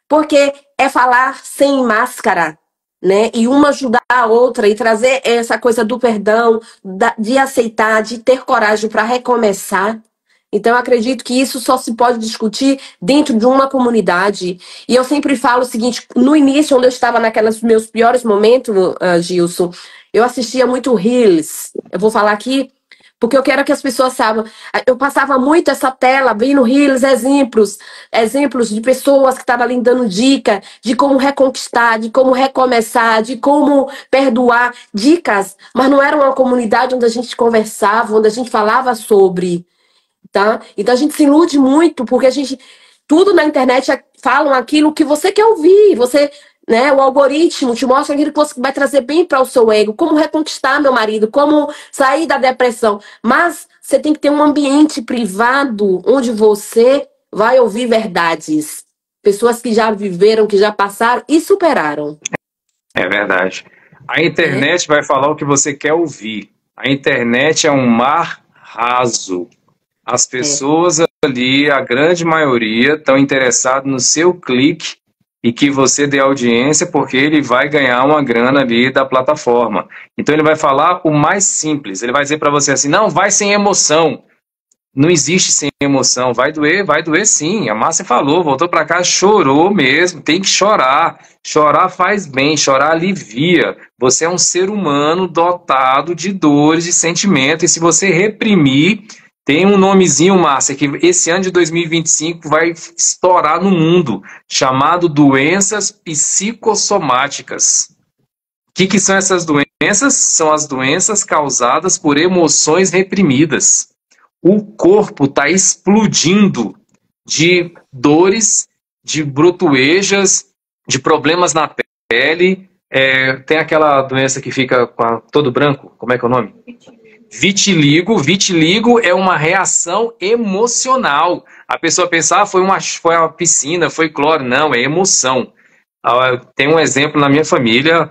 S2: porque é falar sem máscara, né? E uma ajudar a outra e trazer essa coisa do perdão, de aceitar, de ter coragem para recomeçar. Então, eu acredito que isso só se pode discutir dentro de uma comunidade. E eu sempre falo o seguinte, no início, onde eu estava naqueles meus piores momentos, Gilson, eu assistia muito Reels. Eu vou falar aqui, porque eu quero que as pessoas saibam. Eu passava muito essa tela, vendo Reels, exemplos de pessoas que estavam ali dando dica de como reconquistar, de como recomeçar, de como perdoar, dicas. Mas não era uma comunidade onde a gente conversava, onde a gente falava sobre... Tá? Então a gente se ilude muito, porque tudo na internet falam aquilo que você quer ouvir, né, o algoritmo te mostra aquilo que você vai trazer bem para o seu ego, como reconquistar meu marido, como sair da depressão, mas você tem que ter um ambiente privado onde você vai ouvir verdades, pessoas que já viveram, que já passaram e superaram.
S1: É verdade. A internet vai falar o que você quer ouvir. A internet é um mar raso. As pessoas ali, a grande maioria, estão interessadas no seu clique e que você dê audiência, porque ele vai ganhar uma grana ali da plataforma. Então ele vai falar o mais simples, ele vai dizer para você assim, não, vai sem emoção. Não existe sem emoção, vai doer sim. A Márcia falou, voltou para cá, chorou mesmo, tem que chorar. Chorar faz bem, chorar alivia. Você é um ser humano dotado de dores, de sentimentos, e se você reprimir... Tem um nomezinho, Márcia, que esse ano de 2025 vai estourar no mundo, chamado doenças psicossomáticas. O que são essas doenças? São as doenças causadas por emoções reprimidas. O corpo está explodindo de dores, de brotoejas, de problemas na pele. Tem aquela doença que fica todo branco, como é que é o nome? Vitiligo. Vitiligo é uma reação emocional. A pessoa pensa, foi uma piscina, foi cloro. Não, é emoção. Tem um exemplo na minha família,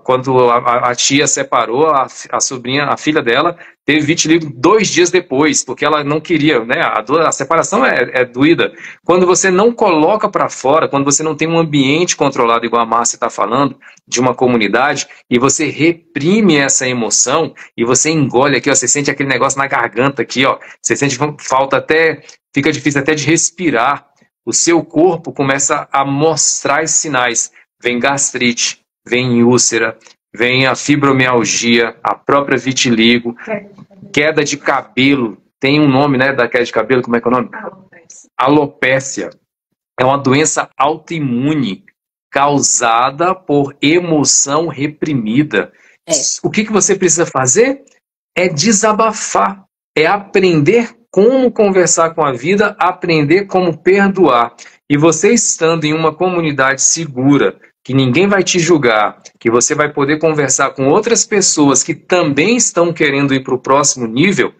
S1: quando a tia separou, a sobrinha, a filha dela, teve vitiligo 2 dias depois, porque ela não queria, né? A separação é doída. Quando você não coloca para fora, quando você não tem um ambiente controlado, igual a Márcia está falando, de uma comunidade, e você reprime essa emoção, e você engole aqui, ó, você sente aquele negócio na garganta aqui, ó, você sente falta até, fica difícil até de respirar. O seu corpo começa a mostrar esses sinais. Vem gastrite, vem úlcera, vem a fibromialgia, a própria vitiligo, queda de cabelo. Tem um nome, né, da queda de cabelo, como é que é o nome? Alopécia. É uma doença autoimune causada por emoção reprimida. O que você precisa fazer? É desabafar, é aprender como conversar com a vida, aprender como perdoar. E você estando em uma comunidade segura, que ninguém vai te julgar, que você vai poder conversar com outras pessoas que também estão querendo ir para o próximo nível,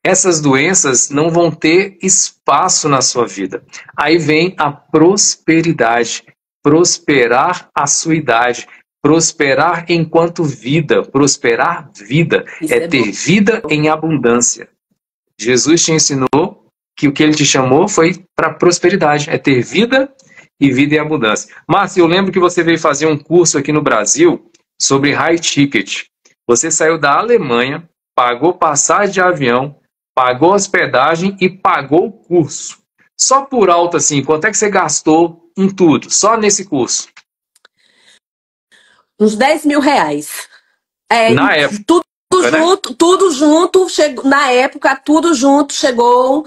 S1: essas doenças não vão ter espaço na sua vida. Aí vem a prosperidade, prosperar a sua idade, prosperar enquanto vida, prosperar vida, é ter vida em abundância. Jesus te ensinou que o que ele te chamou foi para prosperidade, é ter vida e vida em abundância. Márcia, eu lembro que você veio fazer um curso aqui no Brasil sobre high ticket. Você saiu da Alemanha, pagou passagem de avião, pagou hospedagem e pagou o curso. Só por alto assim, quanto é que você gastou em tudo, só nesse curso?
S2: Uns 10 mil reais.
S1: Na época,
S2: tudo junto, chegou, na época, tudo junto, chegou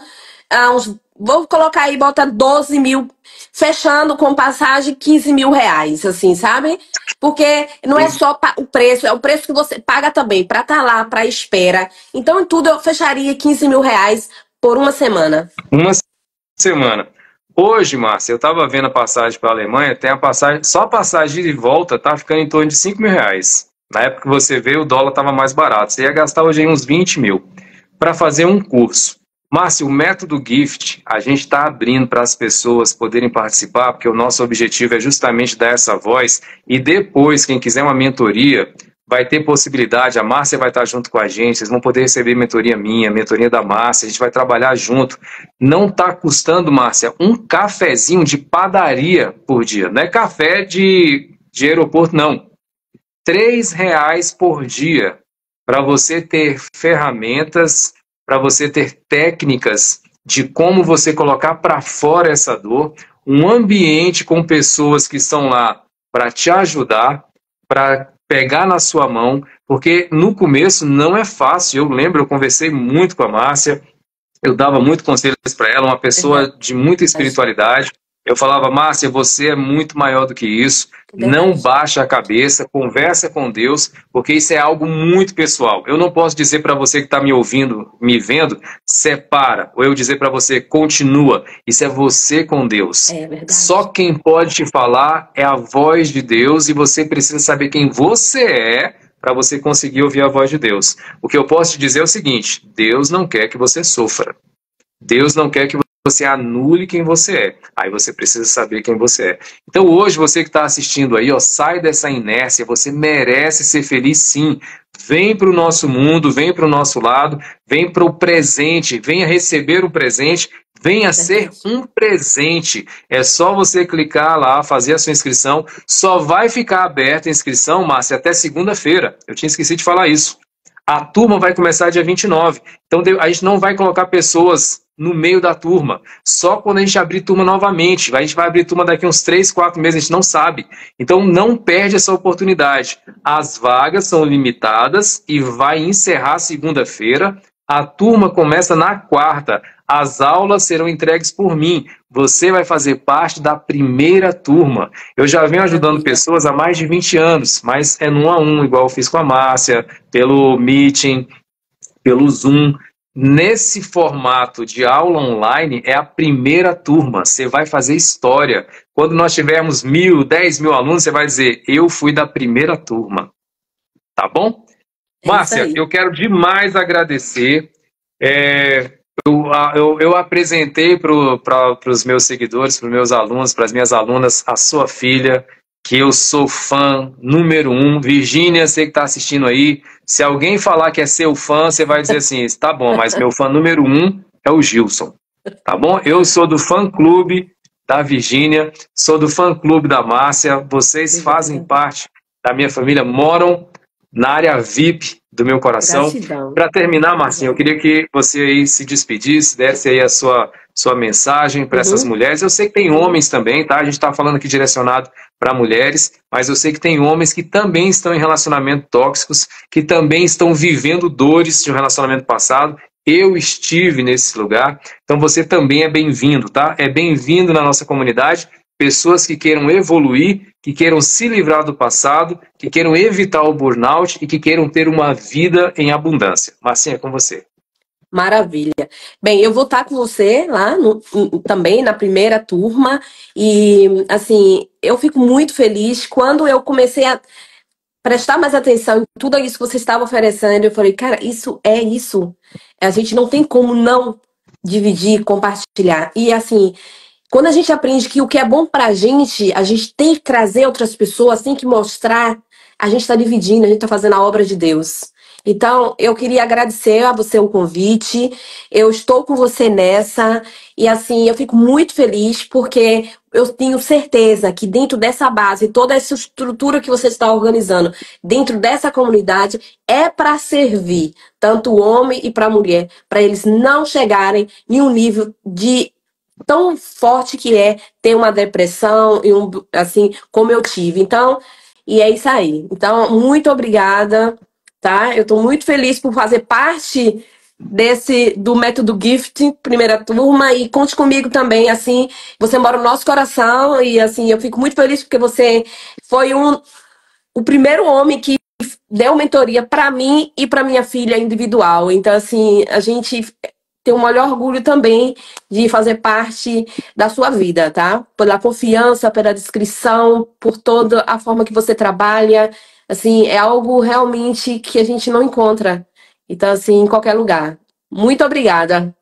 S2: a uns, vou colocar aí, bota 12 mil, fechando com passagem 15 mil reais, assim, sabe? Porque não é só o preço, é o preço que você paga também, para estar lá, para espera. Então, em tudo, eu fecharia 15 mil reais por uma semana.
S1: Uma semana. Hoje, Márcia, eu estava vendo a passagem para a Alemanha, tem a passagem, só a passagem de volta tá ficando em torno de 5 mil reais. Na época que você veio, o dólar estava mais barato. Você ia gastar hoje uns 20 mil para fazer um curso. Márcia, o método Gift, a gente está abrindo para as pessoas poderem participar, porque o nosso objetivo é justamente dar essa voz. E depois, quem quiser uma mentoria, vai ter possibilidade. A Márcia vai estar junto com a gente, vocês vão poder receber mentoria minha, mentoria da Márcia, a gente vai trabalhar junto. Não está custando, Márcia, um cafezinho de padaria por dia. Não é café de aeroporto, não. R$3 por dia para você ter ferramentas, para você ter técnicas de como você colocar para fora essa dor, um ambiente com pessoas que estão lá para te ajudar, para pegar na sua mão, porque no começo não é fácil. Eu lembro, eu conversei muito com a Márcia, eu dava muito conselhos para ela, uma pessoa de muita espiritualidade. Eu falava, Márcia, você é muito maior do que isso, não baixa a cabeça, conversa com Deus, porque isso é algo muito pessoal. Eu não posso dizer para você que está me ouvindo, me vendo, separa, ou eu dizer para você, continua. Isso é você com Deus.
S2: É verdade.
S1: Só quem pode te falar é a voz de Deus, e você precisa saber quem você é para você conseguir ouvir a voz de Deus. O que eu posso te dizer é o seguinte, Deus não quer que você sofra. Deus não quer que você anule quem você é. Aí você precisa saber quem você é. Então hoje, você que está assistindo aí, ó, sai dessa inércia, você merece ser feliz sim. Vem para o nosso mundo, vem para o nosso lado, vem para o presente, venha receber o presente, venha ser um presente. É só você clicar lá, fazer a sua inscrição. Só vai ficar aberta a inscrição, Márcia, até segunda-feira. Eu tinha esquecido de falar isso. A turma vai começar dia 29. Então a gente não vai colocar pessoas no meio da turma. Só quando a gente abrir turma novamente. A gente vai abrir turma daqui uns 3, 4 meses, a gente não sabe. Então não perde essa oportunidade. As vagas são limitadas e vai encerrar segunda-feira. A turma começa na quarta. As aulas serão entregues por mim. Você vai fazer parte da primeira turma. Eu já venho ajudando pessoas há mais de 20 anos, mas é no 1 a 1, igual eu fiz com a Márcia, pelo Meeting, pelo Zoom. Nesse formato de aula online, é a primeira turma. Você vai fazer história. Quando nós tivermos 1.000, 10 mil alunos, você vai dizer, eu fui da primeira turma. Tá bom? Márcia, eu quero demais agradecer. Eu apresentei para os meus seguidores, para os meus alunos, para as minhas alunas, a sua filha, que eu sou fã número 1. Virgínia, você que está assistindo aí, se alguém falar que é seu fã, você vai dizer assim, tá bom, mas meu fã número 1 é o Gilson, tá bom? Eu sou do fã-clube da Virgínia, sou do fã-clube da Márcia, vocês fazem parte da minha família, moram na área VIP do meu coração. Para terminar, Marcinha, eu queria que você aí se despedisse, desse aí a sua mensagem para essas mulheres. Eu sei que tem homens também, tá? A gente está falando aqui direcionado para mulheres, mas eu sei que tem homens que também estão em relacionamentos tóxicos, que também estão vivendo dores de um relacionamento passado. Eu estive nesse lugar, então você também é bem-vindo, tá? É bem-vindo na nossa comunidade. Pessoas que queiram evoluir, que queiram se livrar do passado, que queiram evitar o burnout e que queiram ter uma vida em abundância. Marcinha, é com você.
S2: Maravilha. Bem, eu vou estar com você lá também na primeira turma e, assim, eu fico muito feliz quando eu comecei a prestar mais atenção em tudo isso que você estava oferecendo. Eu falei, cara, isso é isso. A gente não tem como não dividir, compartilhar. E, assim, quando a gente aprende que o que é bom pra gente, a gente tem que trazer outras pessoas, tem que mostrar, a gente está dividindo, a gente está fazendo a obra de Deus. Então, eu queria agradecer a você o convite, eu estou com você nessa, e assim, eu fico muito feliz porque eu tenho certeza que dentro dessa base, toda essa estrutura que você está organizando, dentro dessa comunidade, é para servir tanto o homem e para a mulher, para eles não chegarem em um nível de tão forte que é ter uma depressão e assim como eu tive. Então, e é isso aí. Então, muito obrigada, tá? Eu estou muito feliz por fazer parte do método Gift, primeira turma, e conte comigo também, assim, você mora no nosso coração e assim, eu fico muito feliz porque você foi o primeiro homem que deu mentoria para mim e para minha filha individual. Então, assim, a gente tenho o maior orgulho também de fazer parte da sua vida, tá? Pela confiança, pela descrição, por toda a forma que você trabalha. Assim, é algo realmente que a gente não encontra. Então, assim, em qualquer lugar. Muito obrigada.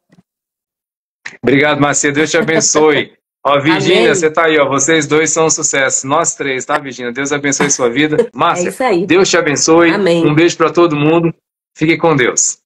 S1: Obrigado, Marcia. Deus te abençoe. Ó, Virgínia, você tá aí, ó. Vocês dois são um sucesso. Nós três, tá, Virgínia? Deus abençoe sua vida. Márcia,
S2: é isso aí.
S1: Deus te abençoe.
S2: Amém.
S1: Um beijo para todo mundo. Fique com Deus.